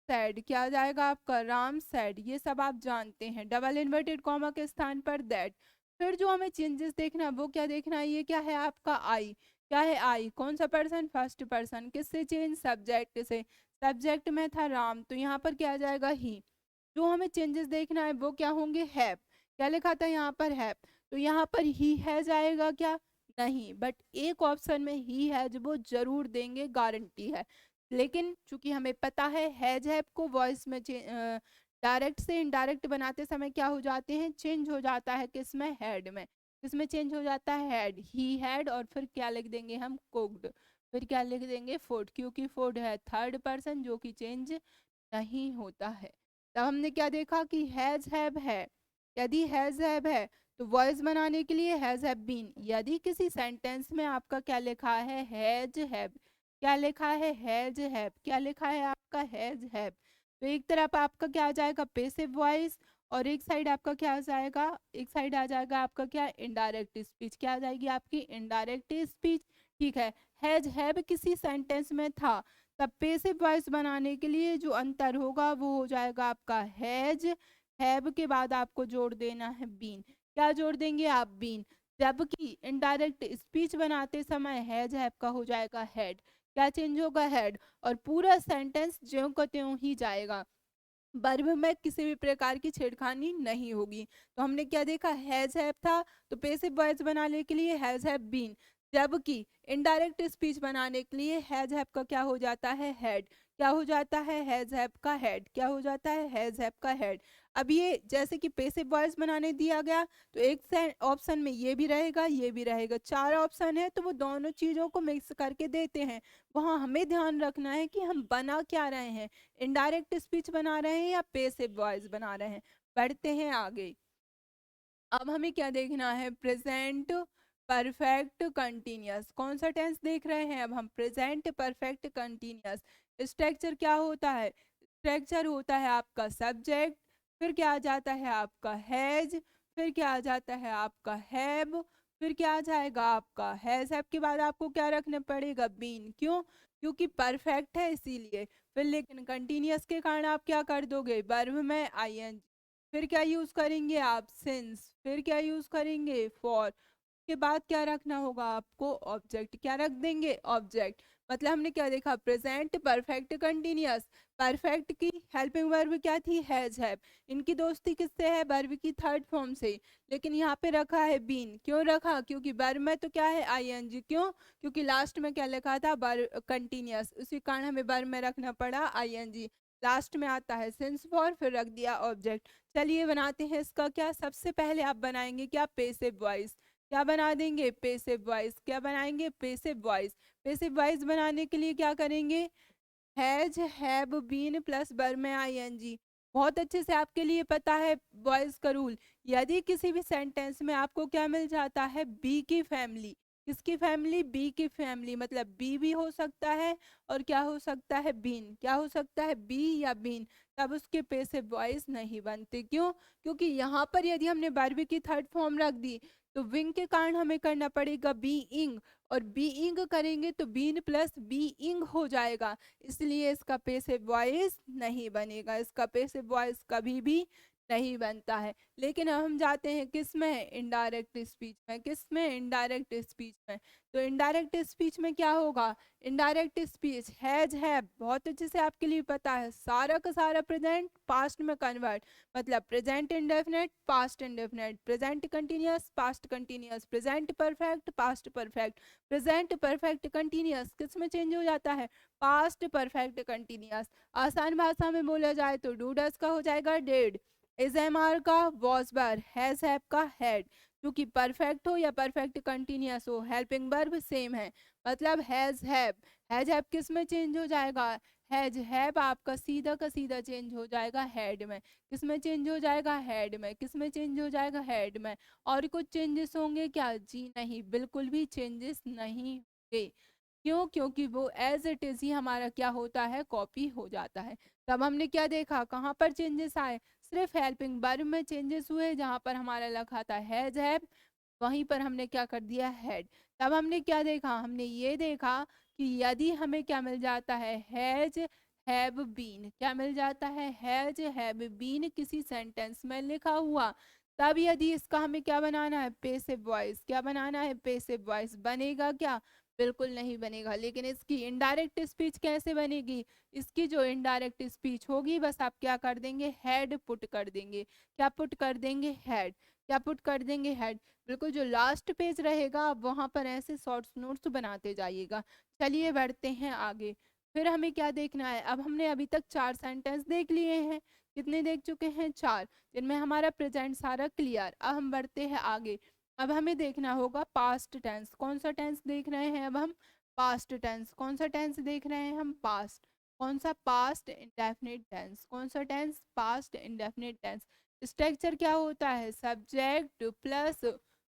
सैड। क्या आ जाएगा आपका, राम सैड। ये सब आप जानते हैं, डबल इन्वर्टेड कॉमा के स्थान पर दैट। फिर जो हमें चेंजेस देखना है वो क्या देखना है, ये क्या है आपका, आई। क्या है, आई। कौन सा पर्सन, फर्स्ट पर्सन। किससे चेंज, सब्जेक्ट से। सब्जेक्ट में था राम, तो यहाँ पर क्या आ जाएगा, ही। जो हमें चेंजेस देखना है वो क्या होंगे, हैव। क्या लिखा था यहाँ पर, हैव। तो यहाँ पर ही है जाएगा क्या, नहीं। बट एक ऑप्शन में ही है जो वो जरूर देंगे, गारंटी है। लेकिन चूंकि हमें पता है हैज हैव को वॉइस में डायरेक्ट से इनडायरेक्ट बनाते समय क्या हो जाते हैं, चेंज हो जाता है किसमें, हेड में। किसमें चेंज हो जाता है, हेड, ही हैड। और फिर क्या लिख देंगे हम, कुक्ड। फिर क्या लिख देंगे, फूड, क्योंकि फूड है थर्ड पर्सन जो कि चेंज नहीं होता है। तब हमने क्या देखा कि हैज हैव है। यदि हैज हैव है तो वॉइस बनाने के लिए हैज हैव बीन। यदि किसी सेंटेंस में आपका क्या लिखा है, हैज हैव, क्या लिखा है, हैज हैव, क्या लिखा है आपका, हैज हैव, तो एक तरफ आपका क्या आ जाएगा, पेसिव वॉइस। और एक साइड आपका क्या आ जाएगा, एक साइड आ जाएगा आपका क्या, इनडायरेक्ट स्पीच। क्या आ जाएगी आपकी, इनडायरेक्ट स्पीच। ठीक है, हैज हैव किसी सेंटेंस में था, तब पेसिव वॉइस बनाने के लिए जो अंतर होगा वो हो जाएगा आपका, हैज हैव के बाद आपको जोड़ देना है बीन। क्या जोड़ देंगे आप, बीन। जबकि इनडायरेक्ट स्पीच बनाते समय हैज हैव का हो जाएगा हेड। क्या चेंज होगा, हेड। और पूरा सेंटेंस ज्यों का त्यों ही जाएगा, वर्ब में किसी भी प्रकार की छेड़खानी नहीं होगी। तो हमने क्या देखा, हैज हैव था तो पेसिव वॉइस बनाने के लिए हैज हैव बीन, जबकि इनडायरेक्ट स्पीच बनाने के लिए हैज हैव का क्या हो जाता है, हेड। क्या हो जाता है, हैज हैव का हेड। क्या हो जाता है, हैज हैव का हेड। अब ये जैसे कि पेसिव वॉइस बनाने दिया गया तो एक ऑप्शन में ये भी रहेगा, ये भी रहेगा, चार ऑप्शन है तो वो दोनों चीजों को मिक्स करके देते हैं। वहां हमें ध्यान रखना है कि हम बना क्या रहे हैं, इनडायरेक्ट स्पीच बना रहे हैं या पेसिव वॉइस बना रहे हैं। बढ़ते हैं आगे। अब हमें क्या देखना है, प्रेजेंट परफेक्ट कंटिन्यूअस। कौन सा टेंस देख रहे हैं अब हम? Present perfect continuous. स्ट्रक्चर क्या होता है? स्ट्रक्चर होता है आपका सब्जेक्ट, फिर क्या आ जाता है आपका हैज, फिर क्या आ जाता है आपका हैव, फिर क्या आ जाएगा आपका हैज। हैव के बाद आपको क्या रखना पड़ेगा? बीन। क्यों? क्योंकि परफेक्ट है इसीलिए। फिर लेकिन कंटिन्यूअस के कारण आप क्या कर दोगे? वर्ब में आईएनजी। फिर क्या यूज करेंगे आप? सिंस। फिर क्या यूज करेंगे? फॉर। के बाद क्या रखना होगा आपको? ऑब्जेक्ट। क्या रख देंगे? ऑब्जेक्ट। मतलब हमने क्या देखा? Present perfect continuous. परफेक्ट की हेल्पिंग वर्ब क्या थी? Has have. इनकी दोस्ती किससे है? वर्ब की थर्ड फॉर्म से। लेकिन यहाँ पे रखा है बीन। क्यों रखा? क्योंकि वर्ब में तो क्या है? आईएनजी। क्यों? क्योंकि लास्ट में क्या लिखा था? वर्ब कंटिन्यूअस, उसी कारण हमें वर्ब में रखना पड़ा आईएनजी। लास्ट में आता है सिंस फॉर, फिर रख दिया ऑब्जेक्ट। चलिए बनाते हैं इसका क्या। सबसे पहले आप बनाएंगे क्या? Passive voice. क्या बना देंगे? Passive voice. क्या बनाएंगे? Passive voice. पेसिव वॉइस बनाने के लिए क्या करेंगे? Has have been plus verb में आईएनजी। बहुत अच्छे से आपके लिए पता है वॉइस का रूल। यदि किसी भी सेंटेंस में आपको क्या मिल जाता है? बी की फैमिली। किसकी फैमिली? बी की फैमिली। मतलब बी भी हो सकता है और क्या हो सकता है? बीन। क्या हो सकता है? बी या बीन। तब उसके पेसिव वॉइस नहीं बनते। क्यों? क्योंकि यहाँ पर यदि हमने वर्ब की थर्ड फॉर्म रख दी तो विंग के कारण हमें करना पड़ेगा बीइंग, और बीइंग करेंगे तो बीन प्लस बीइंग हो जाएगा। इसलिए इसका पेसिव वॉइस नहीं बनेगा। इसका पेसिव वॉइस कभी भी नहीं बनता है। लेकिन अब हम जाते हैं किस में? इनडायरेक्ट स्पीच में। किस में? इनडायरेक्ट स्पीच में। तो इनडायरेक्ट स्पीच में क्या होगा? इनडायरेक्ट स्पीच हैज हैव बहुत अच्छे से आपके लिए पता है, सारा का सारा प्रेजेंट पास्ट में कन्वर्ट। मतलब present indefinite past indefinite, present continuous past continuous, present perfect past perfect, present perfect continuous किस में चेंज हो जाता है? Past perfect continuous. आसान भाषा में बोला जाए तो डू डज का हो जाएगा डेड, इज एम आर का वॉज वर, हैज हैव का हैड। क्योंकि परफेक्ट हो या परफेक्ट कंटिन्यूअस हो, हेल्पिंग वर्ब सेम है। मतलब हैज हैव किस में चेंज हो जाएगा? हैज हैव आपका सीधा का सीधा चेंज हो जाएगा हैड में। किस में चेंज हो जाएगा? हैड में। किस में चेंज हो जाएगा? हैड में। और कुछ चेंजेस होंगे क्या? जी नहीं, बिल्कुल भी चेंजेस नहीं होंगे। क्यों? क्योंकि वो एज इट इज ही हमारा क्या होता है? कॉपी हो जाता है। तब हमने क्या देखा? कहाँ पर चेंजेस आए? सिर्फ हेल्पिंग वर्ब में चेंजेस हुए, जहाँ पर हमारा लिखा था हैज हैव, वहीं पर हमने क्या कर दिया? हैड। तब हमने क्या देखा? हमने ये देखा कि यदि हमें क्या मिल जाता है? Has have been. क्या मिल जाता है? हैज हैव बीन किसी सेंटेंस में लिखा हुआ, तब यदि इसका हमें क्या बनाना है? Passive voice. क्या बनाना है? Passive voice. बनेगा क्या? बिल्कुल नहीं बनेगा। लेकिन इसकी इनडायरेक्ट स्पीच कैसे बनेगी? इसकी जो इनडायरेक्ट स्पीच होगी, बस आप क्या कर देंगे? हैड पुट कर देंगे। क्या पुट कर देंगे? हैड। क्या पुट कर देंगे? हैड। बिल्कुल जो लास्ट पेज रहेगा आप वहां पर ऐसे शॉर्ट्स नोट्स बनाते जाइएगा। चलिए बढ़ते हैं आगे। फिर हमें क्या देखना है? अब हमने अभी तक 4 सेंटेंस देख लिए हैं। कितने देख चुके हैं? 4, जिनमें हमारा प्रेजेंट सारा क्लियर। अब हम बढ़ते हैं आगे। अब हमें देखना होगा पास्ट टेंस। कौन सा टेंस देख रहे हैं अब हम? Past tense. कौन सा टेंस देख रहे हैं हम? पास्ट। कौन सा? Past indefinite tense. कौन सा टेंस? Past indefinite tense. स्ट्रक्चर क्या होता है? सब्जेक्ट प्लस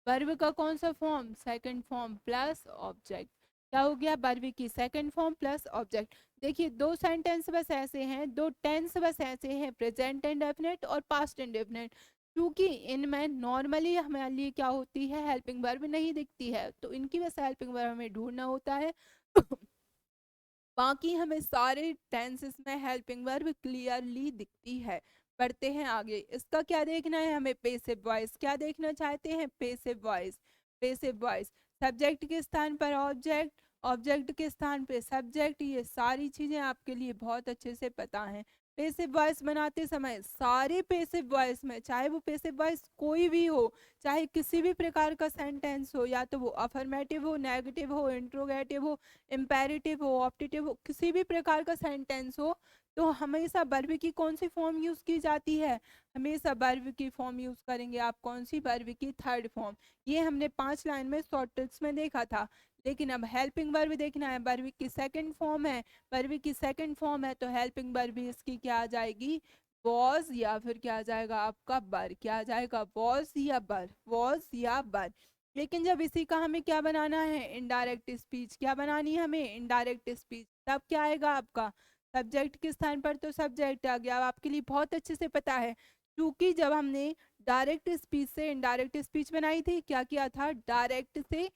वर्ब का कौन सा form? Second form plus object. क्या हो गया? वर्ब की सेकंड फॉर्म प्लस ऑब्जेक्ट। देखिए दो सेंटेंस बस ऐसे हैं, दो टेंस बस ऐसे हैं, प्रेजेंट इंडेफिनिट और पास्ट इंडेफिनिट। क्योंकि इनमें नॉर्मली हमारे लिए क्या होती है? हेल्पिंग वर्ब नहीं दिखती है, तो इनकी वजह से हेल्पिंग वर्ब हमें ढूंढना होता है। बाकी हमें सारे टेंसेस में हेल्पिंग वर्ब क्लियरली दिखती है। बढ़ते हैं आगे। इसका क्या देखना है हमें? Passive voice. क्या देखना चाहते हैं? Passive voice. Passive voice. Subject के स्थान पर ऑब्जेक्ट, ऑब्जेक्ट के स्थान पे सब्जेक्ट, ये सारी चीजें आपके लिए बहुत अच्छे से पता हैं। पेसिव वॉइस बनाते समय सारे पेसिव वॉइस में, चाहे वो पेसिव वॉइस कोई भी हो, चाहे किसी भी प्रकार का सेंटेंस हो, या तो वो अफर्मेटिव हो, नेगेटिव हो, इंट्रोगेटिव हो, इम्पेरेटिव हो, ऑप्टेटिव हो, किसी भी प्रकार का सेंटेंस हो, तो हमेशा वर्ब की कौन सी फॉर्म यूज की जाती है? हमेशा वर्ब की फॉर्म यूज करेंगे आप। कौन सी? वर्ब की थर्ड फॉर्म। ये हमने 5 लाइन में शॉर्ट ट्रिक्स में देखा था। लेकिन अब हेल्पिंग वर्ब देखना है। वर्ब की सेकंड फॉर्म है, वर्ब की सेकंड फॉर्म है, तो हेल्पिंग वर्ब इसकी क्या आ जाएगी? वॉज, या फिर क्या आ जाएगा आपका? बर। क्या आ जाएगा? वॉज या बर, वॉज या बर। लेकिन जब इसी का हमें क्या बनाना है, इनडायरेक्ट स्पीच, क्या बनानी है हमें, इनडायरेक्ट स्पीच, तब क्या आएगा आपका, सब्जेक्ट के स्थान पर तो सब्जेक्ट आ गया। अब आपके लिए बहुत अच्छे से पता है, क्योंकि जब हमने डायरेक्ट स्पीच से इनडायरेक्ट स्पीच बनाई थी, क्या किया था, डायरेक्ट से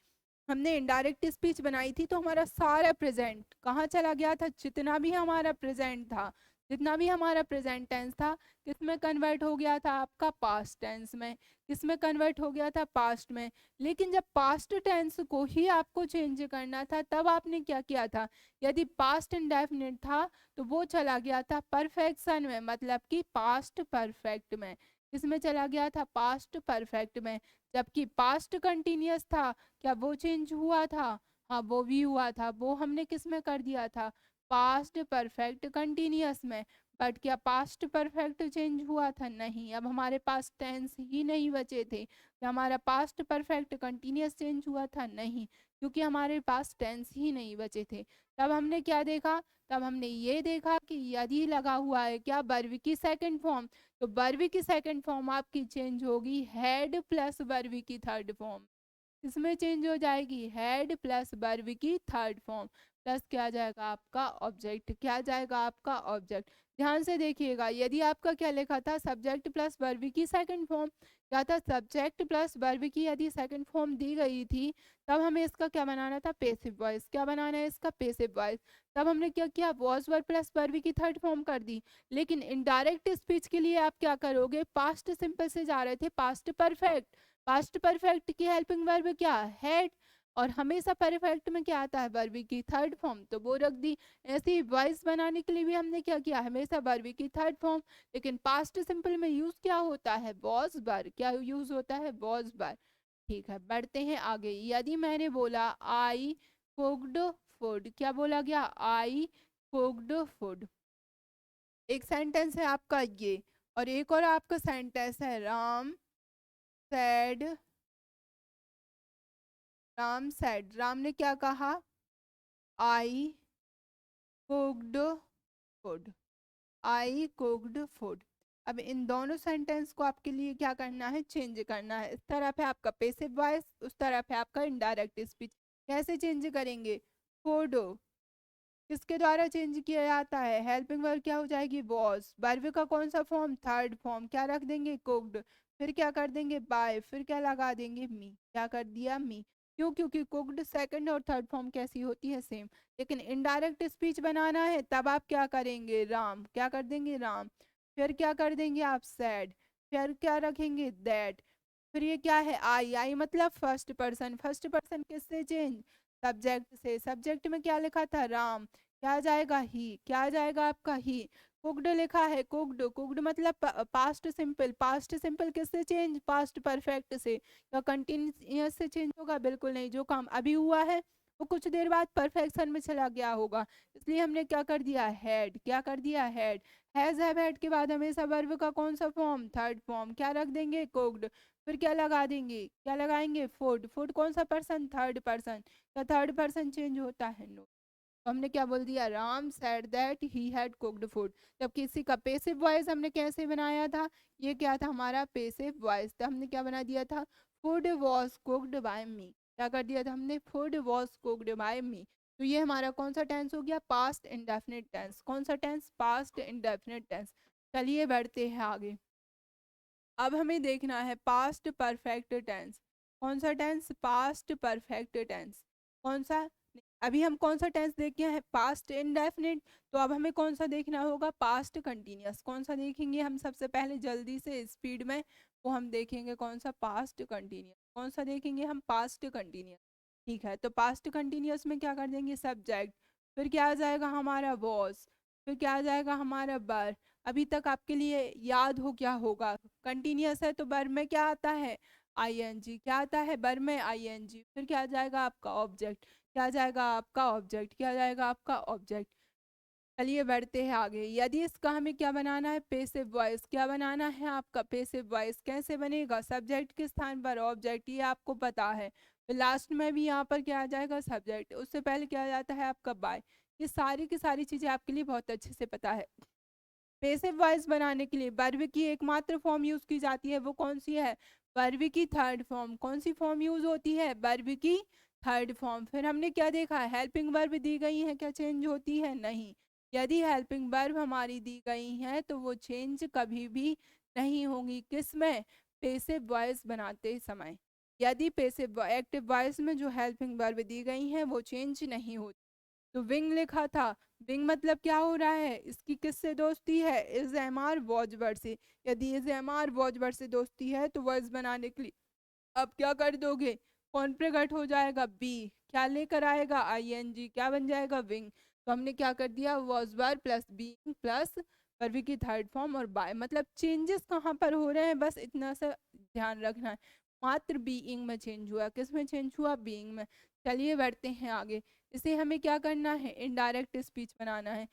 हमने इनडायरेक्ट स्पीच बनाई थी, तो हमारा सारा प्रेजेंट कहाँ चला गया था, जितना भी हमारा प्रेजेंट था, जितना भी हमारा प्रेजेंट टेंस था, किस में कन्वर्ट हो गया था, आपका पास्ट टेंस में। किस में कन्वर्ट हो गया था, पास्ट में। लेकिन जब पास्ट टेंस को ही आपको चेंज करना था, तब आपने क्या किया था, यदि पास्ट इंडेफिनिट था तो वो चला गया था परफेक्शन में, मतलब कि पास्ट परफेक्ट में। किसमें चला गया था, पास्ट परफेक्ट में। जबकि पास्ट कंटिन्यूअस था, क्या वो चेंज हुआ था, हाँ वो भी हुआ था, वो हमने किस में कर दिया था, पास्ट परफेक्ट कंटिन्यूअस में। बट क्या पास्ट परफेक्ट चेंज हुआ था, नहीं। अब हमारे पास टेंस ही नहीं बचे थे, क्या हमारा पास्ट परफेक्ट कंटिन्यूअस चेंज हुआ था, नहीं, क्योंकि हमारे पास टेंस ही नहीं बचे थे। तब हमने क्या देखा, तब हमने ये देखा कि यदि लगा हुआ है क्या, वर्ब की सेकंड फॉर्म, तो वर्ब की सेकंड फॉर्म आपकी चेंज होगी हैड प्लस वर्ब की थर्ड फॉर्म। इसमें चेंज हो जाएगी हैड प्लस वर्ब की थर्ड फॉर्म, प्लस क्या आ जाएगा आपका ऑब्जेक्ट, क्या आ जाएगा आपका ऑब्जेक्ट। ध्यान से देखिएगा, यदि आपका क्या लिखा था, सब्जेक्ट प्लस वर्ब की सेकंड फॉर्म, क्या था, सब्जेक्ट प्लस वर्ब की यदि सेकंड फॉर्म दी गई थी, तब हमें इसका क्या बनाना था, पेसिव वॉइस। क्या बनाना है इसका, पेसिव वॉइस। तब हमने क्या किया, वॉज वर्ब प्लस वर्ब की थर्ड फॉर्म कर दी। लेकिन इनडायरेक्ट स्पीच के लिए आप क्या करोगे, पास्ट सिंपल से जा रहे थे पास्ट परफेक्ट। पास्ट परफेक्ट की हेल्पिंग वर्ब क्या, हैड, और हमेशा परफेक्ट में क्या आता है, वर्ब की थर्ड फॉर्म, तो वो रख दी। ऐसे ही वॉइस बनाने के लिए भी हमने क्या किया, हमेशा वर्ब की थर्ड फॉर्म। लेकिन पास्ट सिंपल में यूज क्या होता है, वॉज वर, क्या यूज होता है, वॉज वर। ठीक है, बढ़ते हैं आगे। यदि मैंने बोला आई कुक्ड फूड, क्या बोला गया, आई कुक्ड फूड, एक सेंटेंस है आपका ये, और एक और आपका सेंटेंस है राम सैड, राम सैड, राम ने क्या कहा, आई कुक्ड फूड, आई कुक्ड फूड। अब इन दोनों सेंटेंस को आपके लिए क्या करना है, चेंज करना है। इस तरफ है आपका पैसिव वॉइस, उस तरफ है आपका इनडायरेक्ट स्पीच। कैसे चेंज करेंगे, फूड किसके द्वारा चेंज किया जाता है, हेल्पिंग वर्ब क्या हो जाएगी, वॉज, वर्ब का कौन सा फॉर्म, थर्ड फॉर्म, क्या रख देंगे, कुक्ड, फिर क्या कर देंगे, बाय, फिर क्या लगा देंगे, मी, क्या कर दिया, मी। क्यों, क्योंकि कुक्ड सेकंड और थर्ड फॉर्म कैसी होती है, सेम। लेकिन इनडायरेक्ट स्पीच बनाना है, तब आप क्या करेंगे, राम, क्या कर देंगे, राम, फिर क्या कर देंगे आप, सैड, फिर क्या रखेंगे, दैट, फिर ये क्या है, आई मतलब फर्स्ट पर्सन, फर्स्ट पर्सन किससे चेंज, सब्जेक्ट से। सब्जेक्ट में क्या लिखा था, राम, क्या आ जाएगा, ही, क्या आ जाएगा आपका, ही। कुक्ड लिखा है, कुक्ड, कुक्ड मतलब पास्ट सिंपल, पास्ट सिंपल किससे चेंज, पास्ट परफेक्ट से। या कंटिन्यूअस से चेंज होगा, बिल्कुल नहीं, जो काम अभी हुआ है वो कुछ देर बाद परफेक्शन में चला गया होगा, इसलिए हमने क्या कर दिया, हैड, क्या कर दिया, हैड। हैज हैव हैड के बाद हमेशा वर्ब का कौन सा फॉर्म, थर्ड फॉर्म, क्या रख देंगे, कुक्ड, फिर क्या लगा देंगे, क्या लगाएंगे, फूड, फूड कौन सा पर्सन, थर्ड पर्सन, या थर्ड पर्सन चेंज होता है, नो। तो हमने क्या बोल दिया, Ram said that he had cooked food. जब किसी का पेसिव वॉइस हमने कैसे बनाया था, ये क्या था हमारा पेसिव वॉइस, तो हमने क्या बना दिया था, फूड वॉज कुक्ड बाय मी, क्या कर दिया था हमने, फूड वॉज कुक्ड बाय मी। तो ये हमारा कौन सा टेंस हो गया, पास्ट इंडेफिनिट टेंस, कौन सा टेंस, पास्ट इंडेफिनिट टेंस। चलिए बढ़ते हैं आगे। अब हमें देखना है पास्ट परफेक्ट टेंस, कौन सा टेंस, पास्ट परफेक्ट टेंस, कौन सा। अभी हम कौन सा टेंस देखे हैं, पास्ट इंडेफिनिट, तो अब हमें कौन सा देखना होगा, पास्ट कंटिन्यूअस। कौन सा देखेंगे हम सबसे पहले, जल्दी से स्पीड में, वो हम देखेंगे कौन सा, पास्ट कंटिन्यूअस। कौन सा देखेंगे हम, पास्ट कंटिन्यूअस। ठीक है, तो पास्ट कंटिन्यूअस में क्या कर देंगे, सब्जेक्ट, फिर क्या आ जाएगा हमारा वॉज, फिर क्या आ जाएगा हमारा बर। अभी तक आपके लिए याद हो क्या होगा, कंटिन्यूअस है तो बर में क्या आता है, आईएनजी, क्या आता है बर में, आईएनजी, फिर क्या आ जाएगा आपका ऑब्जेक्ट, क्या आ जाएगा आपका ऑब्जेक्ट, क्या आ जाएगा आपका ऑब्जेक्ट। चलिए बढ़ते हैं आगे। यदि इसका हमें क्या बनाना है, पेसिव वॉइस, क्या बनाना है आपका, पेसिव वॉइस कैसे बनेगा, सब्जेक्ट के स्थान पर ऑब्जेक्ट, ये आपको पता है। फिर लास्ट में भी यहाँ पर क्या आ जाएगा, सब्जेक्ट, उससे पहले क्या आ जाता है आपका बाय। ये सारी की सारी चीजें आपके लिए बहुत अच्छे से पता है। पेसिव वॉइस बनाने के लिए वर्ब की एकमात्र फॉर्म यूज की जाती है, वो कौन सी है, वर्ब की थर्ड फॉर्म। कौन सी फॉर्म यूज होती है? वर्ब की थर्ड फॉर्म। फिर हमने क्या देखा? हेल्पिंग वर्ब दी गई है, क्या चेंज होती है? नहीं। यदि हेल्पिंग वर्ब हमारी दी गई है तो वो चेंज कभी भी नहीं होंगी। किसमें? पैसिव वॉइस बनाते समय। यदि पैसिव एक्टिव वॉइस में जो हेल्पिंग वर्ब दी गई हैं वो चेंज नहीं होती। तो विंग लिखा था, विंग मतलब क्या हो रहा है? इसकी किससे दोस्ती है? Is am are watch word से। यदि is am are watch word से दोस्ती है तो वर्ड्स बनाने के लिए अब क्या कर दोगे? कौन प्रकट हो जाएगा? बी। क्या लेकर आएगा? I N G. क्या बन जाएगा? विंग। तो हमने क्या कर दिया? Was verb plus being plus verb की थर्ड फॉर्म और बाय। मतलब चेंजेस कहाँ पर हो रहे हैं, बस इतना सा ध्यान रखना है। मात्र बीइंग में चेंज हुआ। किस में चेंज हुआ? बीइंग में। चलिए बढ़ते हैं आगे। इसे हमें क्या करना है? इनडायरेक्ट स्पीच बनाना है।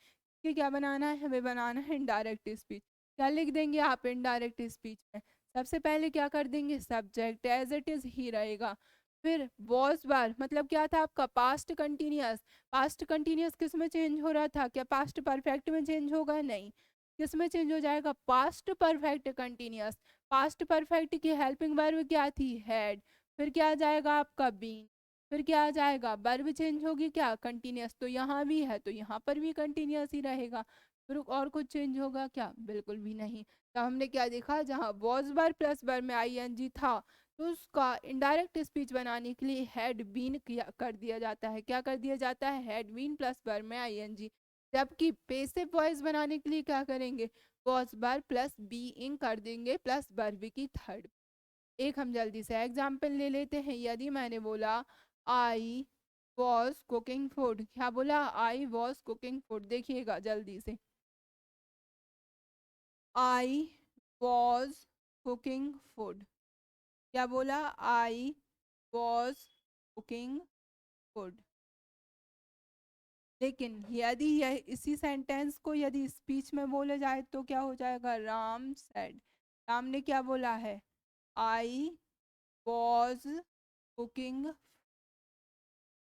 कि क्या बनाना है? हमें बनाना है इनडायरेक्ट स्पीच। क्या लिख देंगे आप इनडायरेक्ट स्पीच में? सबसे पहले क्या कर देंगे? सब्जेक्ट एज इट इज ही रहेगा। फिर वॉज बार मतलब क्या था आपका? Past continuous. पास्ट कंटिन्यूअस किस में चेंज हो रहा था? क्या पास्ट परफेक्ट में चेंज होगा? नहीं। किस में चेंज हो जाएगा? Past perfect continuous. Past perfect की हेल्पिंग वर्ब क्या थी? हैड। फिर क्या आ जाएगा आपका? बीन। फिर क्या आ जाएगा? वर्ब चेंज होगी क्या? कंटिन्यूअस। तो यहाँ भी है तो यहाँ पर भी कंटिन्यूअस ही रहेगा। फिर और कुछ चेंज होगा क्या? बिल्कुल भी नहीं। तो हमने क्या देखा? जहाँ वॉज बार प्लस बार में आई एन जी था तो उसका इनडायरेक्ट स्पीच बनाने के लिए हैड बीन कर दिया जाता है। क्या कर दिया जाता है? हैड बीन प्लस बार में आई एन जी। जबकि पेसिव वॉइस बनाने के लिए क्या करेंगे? वॉज बार प्लस बीइंग कर देंगे प्लस वर्ब की थर्ड। एक हम जल्दी से एग्जाम्पल ले लेते हैं। यदि मैंने बोला आई वॉज कुकिंग फूड। क्या बोला? I was cooking food. देखिएगा जल्दी से। I was cooking food. क्या बोला? I was cooking food. लेकिन यदि यह इसी सेंटेंस को यदि स्पीच में बोले जाए तो क्या हो जाएगा? राम सेड। राम ने क्या बोला है? I was cooking.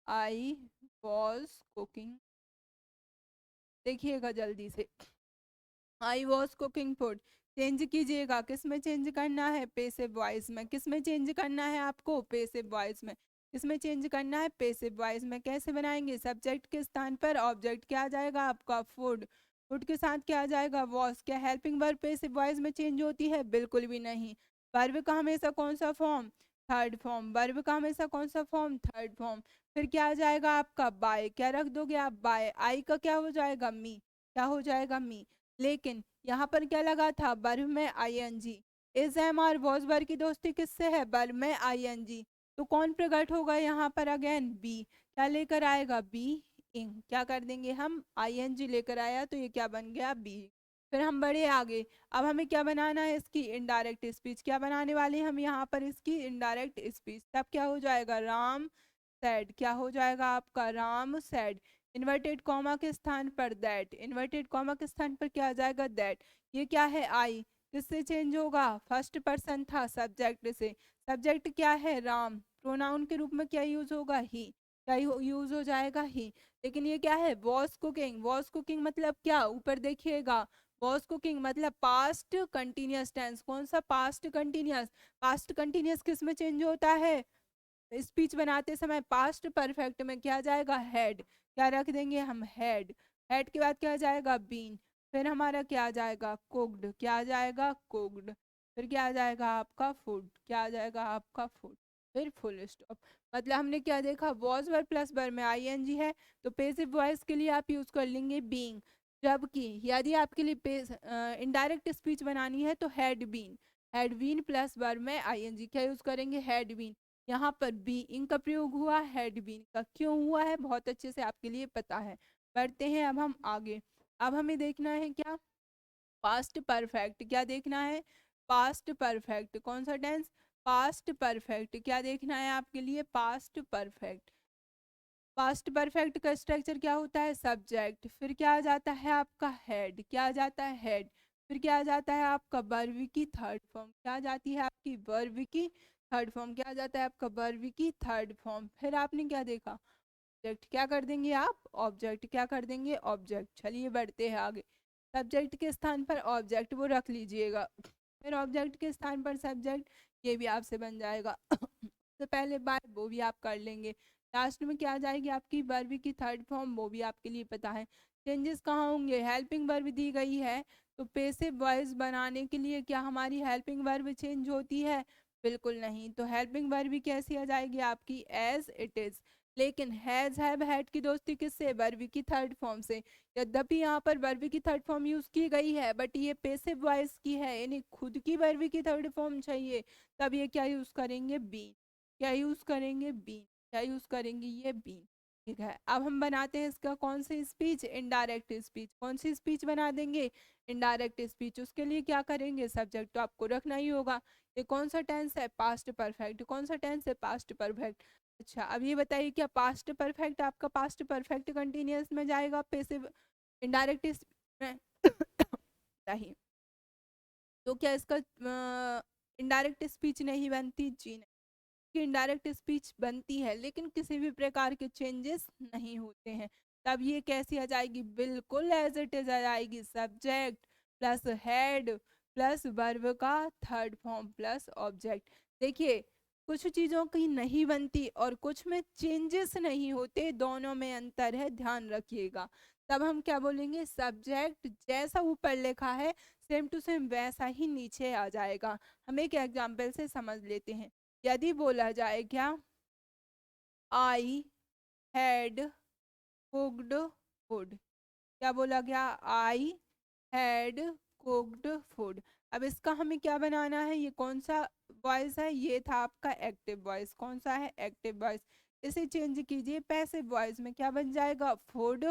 I was cooking. देखिएगा जल्दी से। I was cooking food change कीजिएगा। किस में चेंज करना है? पैसिव वॉइस में। किस में चेंज करना है आपको? पैसिव वॉइस में। किसमें चेंज करना है? पैसिव वॉइस में। कैसे बनाएंगे? सब्जेक्ट के स्थान पर ऑब्जेक्ट क्या आ जाएगा आपका? फूड। फूड के साथ क्या आ जाएगा? वॉज। क्या हेल्पिंग वर्ब पैसिव वॉइस में चेंज होती है? बिल्कुल भी नहीं। वर्ब का हमेशा कौन सा फॉर्म? Third form. वर्ब का हमेशा कौन सा फॉर्म? Third form. फिर क्या आ जाएगा आपका? बाय। क्या रख दोगे आप? बाय। आई का क्या हो जाएगा? मी। क्या हो जाएगा? मी। लेकिन यहाँ पर क्या लगा था? वर्ब में I N G. Is am are was verb की दोस्ती किससे है? वर्ब में आई एन जी। तो कौन प्रकट होगा यहाँ पर? Again be. क्या लेकर आएगा? बी इंग। क्या कर देंगे हम? आई एन जी लेकर आया तो ये क्या बन गया? बी। फिर हम बढ़े आगे। अब हमें क्या बनाना है? इसकी इनडायरेक्ट स्पीच। क्या बनाने वाले हम यहाँ पर? इसकी इनडायरेक्ट स्पीच। तब क्या हो जाएगा? राम सैड। क्या हो जाएगा आपका? राम सैड। इन्वर्टेड कॉमा के स्थान पर दैट। इन्वर्टेड कॉमा के स्थान पर क्या आ जाएगा? दैट। ये क्या है? आई। किससे चेंज होगा? फर्स्ट पर्सन था सब्जेक्ट से। सब्जेक्ट क्या है? राम। प्रोनाउन के रूप में क्या यूज होगा? ही। क्या यूज हो जाएगा? ही। लेकिन ये क्या है? Was cooking. वॉज कुकिंग मतलब क्या? ऊपर देखिएगा। वॉज कुकिंग मतलब पास्ट कंटिन्यूअस टेंस। कौन सा? Past continuous. पास्ट कंटिन्यूअस किस में चेंज होता है? स्पीच बनाते समय पास्ट परफेक्ट में क्या जाएगा? हैड। क्या रख देंगे हम? हैड। हैड के बाद क्या जाएगा? बीन। फिर हमारा क्या आ जाएगा? कुक्ड। क्या आ जाएगा? कुक्ड। फिर क्या आ जाएगा आपका? फूड। क्या आ जाएगा आपका? फूड। फिर फुल स्टॉप। मतलब हमने क्या देखा? वॉज वर्ब प्लस वर्ब में आई एन जी है तो पेसिव वॉइस के लिए आप यूज कर लेंगे बीइंग। जबकि यदि आपके लिए इनडायरेक्ट स्पीच बनानी है तो had been. Had been plus verb में आई एन जी। क्या यूज करेंगे? Had been. यहाँ पर बीइंग का प्रयोग हुआ, हैड बीन का। क्यों हुआ है? बहुत अच्छे से आपके लिए पता है। बढ़ते हैं अब हम आगे। अब हमें देखना है क्या? Past perfect. क्या देखना है? Past perfect. कौन सा टेंस? Past perfect. क्या देखना है आपके लिए? Past perfect. पास्ट परफेक्ट का स्ट्रक्चर क्या होता है? सब्जेक्ट। फिर क्या आ जाता है आपका? हेड। क्या आ जाता है? हेड। फिर क्या आ जाता है आपका? वर्ब की थर्ड फॉर्म। क्या आ जाती है आपकी? वर्ब की थर्ड फॉर्म। क्या आ जाता है आपका? वर्ब की थर्ड फॉर्म। फिर आपने क्या देखा? ऑब्जेक्ट। क्या कर देंगे आप? ऑब्जेक्ट। क्या कर देंगे? ऑब्जेक्ट। चलिए बढ़ते हैं आगे। सब्जेक्ट के स्थान पर ऑब्जेक्ट वो रख लीजिएगा। फिर ऑब्जेक्ट के स्थान पर सब्जेक्ट, ये भी आपसे बन जाएगा। तो पहले बाय वो भी आप कर लेंगे। लास्ट में क्या आ जाएगी आपकी वर्ब की थर्ड फॉर्म, वो भी आपके लिए पता है। चेंजेस कहाँ होंगे, हेल्पिंग वर्ब दी गई है तो पैसिव वॉइस बनाने के लिए क्या हमारी हेल्पिंग वर्ब चेंज होती है, बिल्कुल नहीं। तो हेल्पिंग वर्ब भी कैसी आ जाएगी आपकी, एज इट इज। लेकिन हैज हैव हैड की दोस्ती किससे, वर्ब की थर्ड फॉर्म से। यद्यपि यहाँ पर वर्ब की थर्ड फॉर्म यूज की गई है बट ये पैसिव वॉइस की है, यानी खुद की वर्ब की थर्ड फॉर्म चाहिए, तब ये क्या यूज करेंगे, बीन। क्या यूज करेंगे, बीन। क्या यूज करेंगे, ये बीन। ठीक है, अब हम बनाते हैं इसका कौन सी स्पीच, इनडायरेक्ट स्पीच। कौन सी स्पीच बना देंगे, इनडायरेक्ट स्पीच। उसके लिए क्या करेंगे, सब्जेक्ट तो आपको रखना ही होगा। ये कौन सा टेंस है, पास्ट परफेक्ट। कौन सा टेंस है, पास्ट परफेक्ट। अच्छा, अब ये बताइए क्या पास्ट परफेक्ट आपका पास्ट परफेक्ट कंटिन्यूअस में जाएगा, पैसिव इनडायरेक्ट में नहीं। तो क्या इसका इनडायरेक्ट स्पीच नहीं बनती, जी नहीं। कि इनडायरेक्ट स्पीच बनती है लेकिन किसी भी प्रकार के चेंजेस नहीं होते हैं। तब ये कैसी आ जाएगी, बिल्कुल एज इट इज आ जाएगी। Subject plus head plus verb का थर्ड फॉर्म प्लस ऑब्जेक्ट। देखिए कुछ चीजों की नहीं बनती और कुछ में चेंजेस नहीं होते, दोनों में अंतर है, ध्यान रखिएगा। तब हम क्या बोलेंगे, सब्जेक्ट जैसा ऊपर लिखा है सेम टू सेम वैसा ही नीचे आ जाएगा। हम एक एग्जाम्पल से समझ लेते हैं। यदि बोला जाए क्या, आई हैड कुक्ड फूड। क्या बोला गया, आई हैड कुक्ड फूड। अब इसका हमें क्या बनाना है, ये कौन सा वॉइस है, ये था आपका एक्टिव वॉइस। कौन सा है, एक्टिव वॉइस। इसे चेंज कीजिए पैसिव वॉइस में, क्या बन जाएगा, फूड।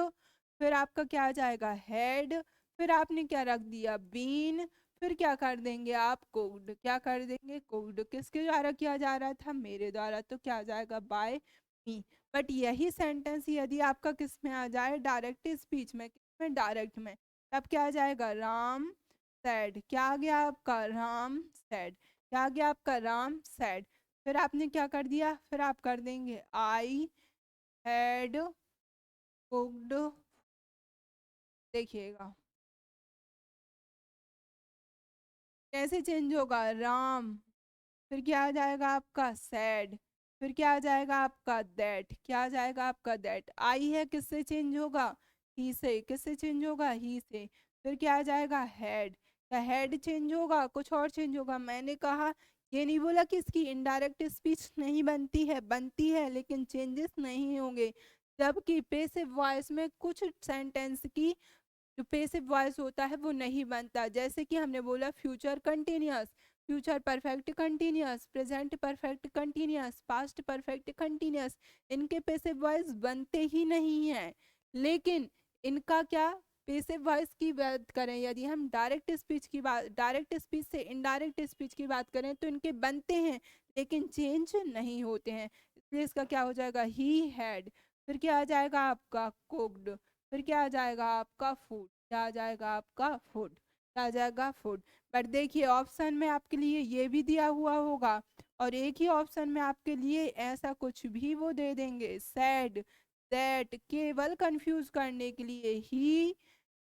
फिर आपका क्या आ जाएगा, हैड। फिर आपने क्या रख दिया, बीन। फिर क्या कर देंगे आप, कुक्ड। क्या कर देंगे, कुक्ड। किसके द्वारा किया जा रहा था, मेरे द्वारा, तो क्या आ जाएगा, बाय मी। बट यही सेंटेंस यदि आपका किस में आ जाए, डायरेक्ट स्पीच में, किस में, डायरेक्ट में, तब क्या आ जाएगा, राम सैड। क्या आ गया आपका, राम सैड। क्या आ गया आपका, राम सैड। फिर आपने क्या कर दिया, फिर आप कर देंगे आई हैड कुक्ड। देखिएगा कैसे चेंज होगा, राम। फिर क्या आ जाएगा आपका, सैड। फिर क्या आ जाएगा आपका, दैट। क्या आ जाएगा आपका, दैट। आई है किससे चेंज होगा, ही से। किससे चेंज होगा, ही से। फिर क्या आ जाएगा, हैड। क्या हैड चेंज होगा, कुछ और चेंज होगा। मैंने कहा ये नहीं बोला कि इसकी इनडायरेक्ट स्पीच नहीं बनती है, बनती है लेकिन चेंजेस नहीं होंगे। जबकि पैसिव वॉइस में कुछ सेंटेंस की जो पैसिव वॉइस होता है वो नहीं बनता। जैसे कि हमने बोला future continuous, future perfect continuous, present perfect continuous, past perfect continuous, इनके पैसिव वॉइस बनते ही नहीं हैं। लेकिन इनका क्या, पैसिव वॉइस की बात करें, यदि हम डायरेक्ट स्पीच की बात, डायरेक्ट स्पीच से इनडायरेक्ट स्पीच की बात करें तो इनके बनते हैं लेकिन चेंज नहीं होते हैं। इसलिए इसका क्या हो जाएगा, ही हैड। फिर क्या आ जाएगा आपका, कुक्ड। फिर क्या आ जाएगा आपका, फूड। क्या आ जाएगा आपका, फूड। क्या आ जाएगा, फूड। बट देखिए ऑप्शन में आपके लिए ये भी दिया हुआ होगा और एक ही ऑप्शन में आपके लिए ऐसा कुछ भी वो दे देंगे, सैड, दैट, केवल कंफ्यूज करने के लिए। He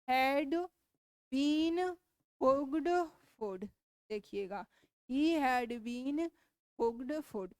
had been cooked food. देखिएगा, he had been cooked food.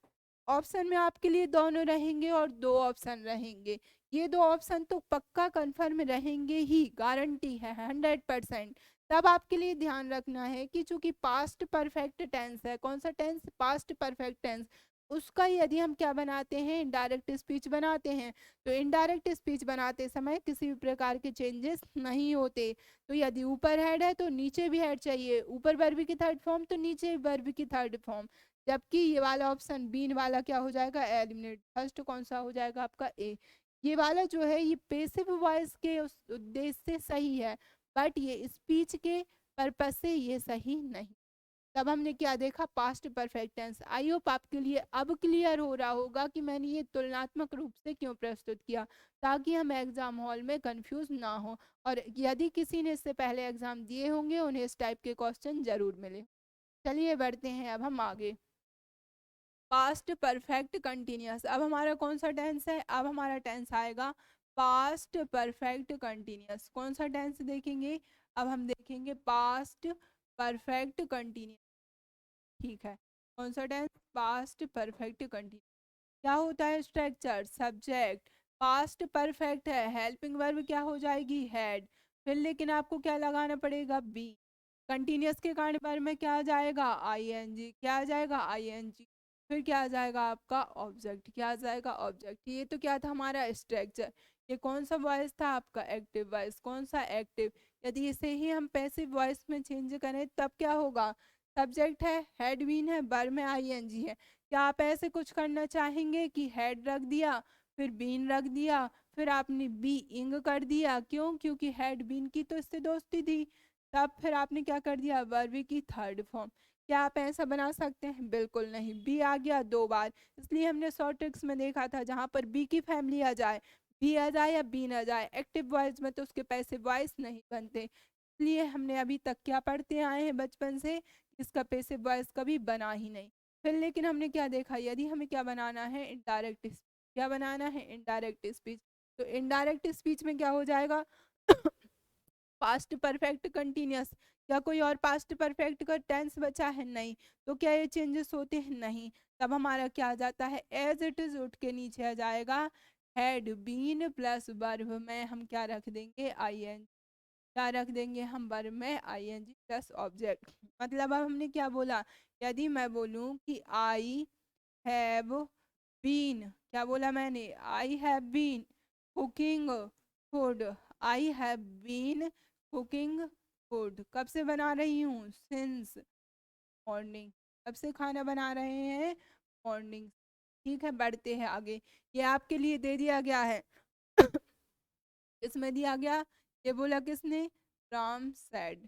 Option में आपके लिए दोनों रहेंगे और दो ऑप्शन रहेंगे। ये दो ऑप्शन तो पक्का कंफर्म रहेंगे ही, गारंटी है 100%। तब आपके लिए ध्यान रखना है कि चूंकि पास्ट परफेक्ट टेंस है, कौन सा टेंस, पास्ट परफेक्ट टेंस, उसका यदि हम क्या बनाते हैं, इनडायरेक्ट स्पीच बनाते हैं, तो इनडायरेक्ट स्पीच बनाते समय किसी भी प्रकार के चेंजेस नहीं होते। तो यदि ऊपर हेड है तो नीचे भी हेड चाहिए, ऊपर वर्ब की थर्ड फॉर्म तो नीचे वर्ब की थर्ड फॉर्म। जबकि ये वाला ऑप्शन बीन वाला क्या हो जाएगा, एलिमिनेट। फर्स्ट कौन सा हो जाएगा आपका, ए। ये वाला जो है ये पैसिव वॉइस के उस उद्देश्य से सही है बट ये स्पीच के पर्पस से ये सही नहीं। तब हमने क्या देखा, past perfect tense. I hope आपके लिए अब क्लियर हो रहा होगा कि मैंने ये तुलनात्मक रूप से क्यों प्रस्तुत किया, ताकि हम एग्जाम हॉल में कंफ्यूज ना हो। और यदि किसी ने इससे पहले एग्जाम दिए होंगे उन्हें इस टाइप के क्वेश्चन जरूर मिले। चलिए बढ़ते हैं अब हम आगे। पास्ट परफेक्ट कंटिन्यूअस, अब हमारा कौन सा टेंस है, अब हमारा टेंस आएगा पास्ट परफेक्ट कंटिन्यूअस। कौन सा टेंस देखेंगे, अब हम देखेंगे पास्ट परफेक्ट कंटिन्यूस। ठीक है, कौन सा टेंस? Past perfect continuous. क्या होता है स्ट्रक्चर? सब्जेक्ट, पास्ट परफेक्ट है, हेल्पिंग वर्ब क्या हो जाएगी? हैड। फिर लेकिन आपको क्या लगाना पड़ेगा? बी। कंटिन्यूस के कारण वर्ब में क्या आ जाएगा? आईएनजी। क्या आ जाएगा? आईएनजी। फिर क्या आ जाएगा आपका? ऑब्जेक्ट। क्या आ जाएगा? ऑब्जेक्ट। ये तो क्या था हमारा स्ट्रक्चर। ये कौन सा वॉइस था आपका? Active voice. कौन सा? एक्टिव। यदि इसे ही हम पैसिव वॉइस में चेंज करें तब क्या होगा? सब्जेक्ट है, हैड बीन है, वर्ब में आईएनजी है। क्या आप ऐसे कुछ करना चाहेंगे कि हैड रख दिया, फिर बीन रख दिया, फिर आपने बी इंग कर दिया? क्यों? क्योंकि हैड बीन की तो इससे दोस्ती थी। तब फिर आपने क्या कर दिया? वर्ब की थर्ड फॉर्म। क्या आप ऐसा बना सकते हैं? बिल्कुल नहीं। बी आ गया 2 बार, इसलिए हमने शॉर्ट ट्रिक्स में देखा था जहां पर बी की फैमिली आ जाए, बी आ जाए या बीन आ जाए, एक्टिव वॉइस में तो उसके पैसिव वॉइस नहीं बनते। इसलिए हमने अभी तक क्या पढ़ते आए हैं बचपन से, इसका पैसिव वॉइस कभी बना ही नहीं। फिर लेकिन हमने क्या देखा, यदि हमें क्या बनाना है? Indirect speech. क्या बनाना है? Indirect speech. तो इनडायरेक्ट स्पीच में क्या हो जाएगा? Past perfect continuous. क्या कोई और पास्ट परफेक्ट का टेंस बचा है? नहीं। तो क्या ये चेंजेस होते हैं? नहीं। तब हमारा क्या आ जाता है? एज इट इज उठ के नीचे आ जाएगा हैड बीन प्लस वर्ब में हम क्या रख देंगे? आईएन। क्या रख देंगे हम? वर्ब में आईएनजी प्लस ऑब्जेक्ट। मतलब अब हमने क्या बोला? यदि मैं बोलूं कि आई हैव बीन, क्या बोला मैंने? I have been cooking food. I have been cooking food. कब से बना रही हूँ? Since morning. कब से खाना बना रहे हैं? मॉर्निंग। ठीक है, बढ़ते हैं आगे। ये आपके लिए दे दिया गया है। इसमें दिया गया, ये बोला किसने? राम सैड।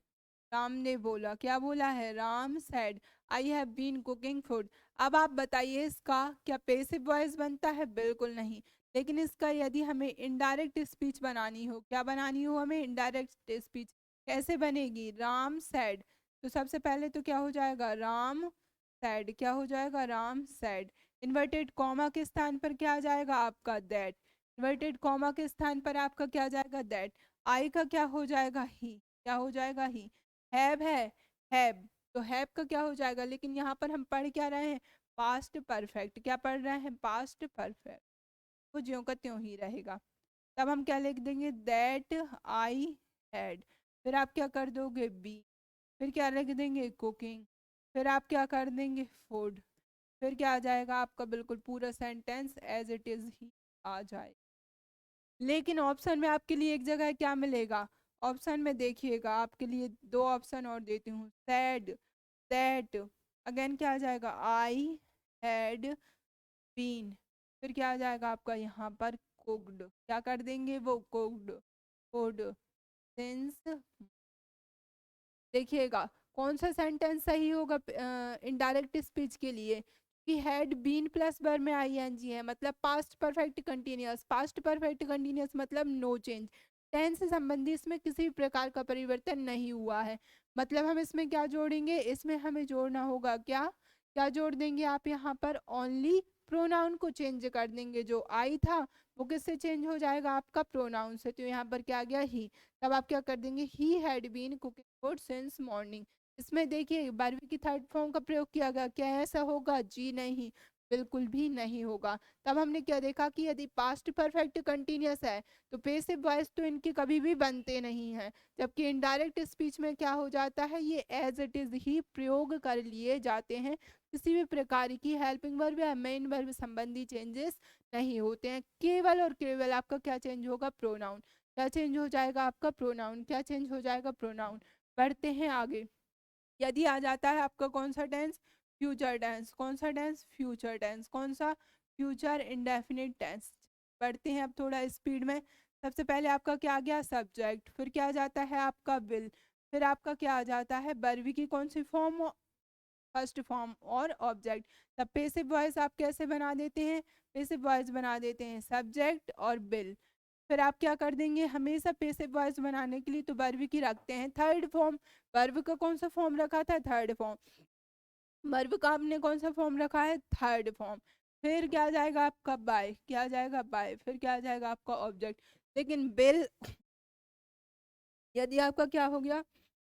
राम ने बोला। क्या बोला है? Ram said I have been cooking food. अब आप बताइए इसका क्या पैसिव वॉइस बनता है? बिल्कुल नहीं। लेकिन इसका यदि हमें इनडायरेक्ट स्पीच बनानी हो, क्या बनानी हो हमें? Indirect speech. कैसे बनेगी? राम सैड। तो सबसे पहले तो क्या हो जाएगा? राम सैड। क्या हो जाएगा? राम सैड। इन्वर्टेड कॉमा के स्थान पर क्या आ जाएगा आपका? दैट। इन्वर्टेड कॉमा के स्थान पर आपका क्या आ जाएगा? दैट। आई का क्या हो जाएगा? ही। क्या हो जाएगा? ही। हैव है, हैव, तो हैव का क्या हो जाएगा? लेकिन यहाँ पर हम पढ़ क्या रहे हैं? Past perfect. क्या पढ़ रहे हैं? Past perfect. वो ज्यों का त्यों ही रहेगा। तब हम क्या लिख देंगे? That I had. फिर आप क्या कर दोगे? बी। फिर क्या लिख देंगे? कुकिंग। फिर आप क्या कर देंगे? फूड। फिर क्या आ जाएगा आपका? बिल्कुल पूरा सेंटेंस एज इट इज ही आ जाए। लेकिन ऑप्शन में आपके लिए एक जगह क्या मिलेगा? ऑप्शन में देखिएगा, आपके लिए 2 ऑप्शन और देती हूँ। सैड, दैट, अगेन क्या आ जाएगा? I had been. फिर क्या आ जाएगा आपका यहाँ पर? कुक्ड। क्या कर देंगे? वो कुक्ड फूड सिंस। देखिएगा कौन सा सेंटेंस सही होगा इनडायरेक्ट स्पीच के लिए, कि हैड बीन प्लस वर्ब में आईएनजी है, मतलब past perfect continuous. Past perfect continuous मतलब नो चेंज, टेंस से संबंधी इसमें किसी भी प्रकार का परिवर्तन नहीं हुआ है। मतलब हम इसमें क्या जोड़ेंगे? इसमें हमें जोड़ना होगा क्या? क्या जोड़ देंगे आप यहाँ पर? ओनली प्रोनाउन को चेंज कर देंगे। जो आई था वो किससे चेंज हो जाएगा? आपका प्रोनाउन से। तो यहाँ पर क्या आ गया? ही। तब आप क्या कर देंगे? He had been cooking food since morning. इसमें देखिए 12वीं की थर्ड फॉर्म का प्रयोग किया गया। क्या ऐसा होगा? जी नहीं, बिल्कुल भी नहीं होगा। तब हमने क्या देखा कि यदि पास्ट परफेक्ट कंटिन्यूअस है तो पैसिव वॉइस तो इनके कभी भी बनते नहीं हैं, जबकि इनडायरेक्ट स्पीच में क्या हो जाता है? ये एज इट इज ही प्रयोग कर लिए जाते हैं। किसी भी प्रकार की हेल्पिंग वर्ब या मेन वर्ब संबंधी चेंजेस नहीं होते हैं। केवल और केवल आपका क्या चेंज होगा? प्रोनाउन। क्या चेंज हो जाएगा? आपका प्रोनाउन। क्या चेंज हो जाएगा? प्रोनाउन। बढ़ते हैं आगे। यदि आ जाता है आपका कौन सा टेंस? Future tense. कौन सा टेंस? Future tense. कौन सा? Future indefinite tense. बढ़ते हैं अब थोड़ा स्पीड में। सबसे पहले आपका क्या आ गया? सब्जेक्ट। फिर क्या आ जाता है आपका? विल। फिर आपका क्या आ जाता है? वर्ब की कौन सी फॉर्म? फर्स्ट फॉर्म और ऑब्जेक्ट। तब पैसिव वॉइस आप कैसे बना देते हैं? पैसिव वॉइस बना देते हैं सब्जेक्ट और विल। फिर आप क्या कर देंगे? हमेशा पैसिव वॉइस बनाने के लिए तो वर्ब की रखते हैं थर्ड फॉर्म। वर्ब का कौन सा फॉर्म रखा था? Third form. वर्ब का आपने कौन सा फॉर्म रखा है? Third form. फिर क्या आ जाएगा आपका? बाय। क्या आ जाएगा? बाय। फिर क्या आ जाएगा आपका? ऑब्जेक्ट। लेकिन बिल, यदि आपका क्या हो गया?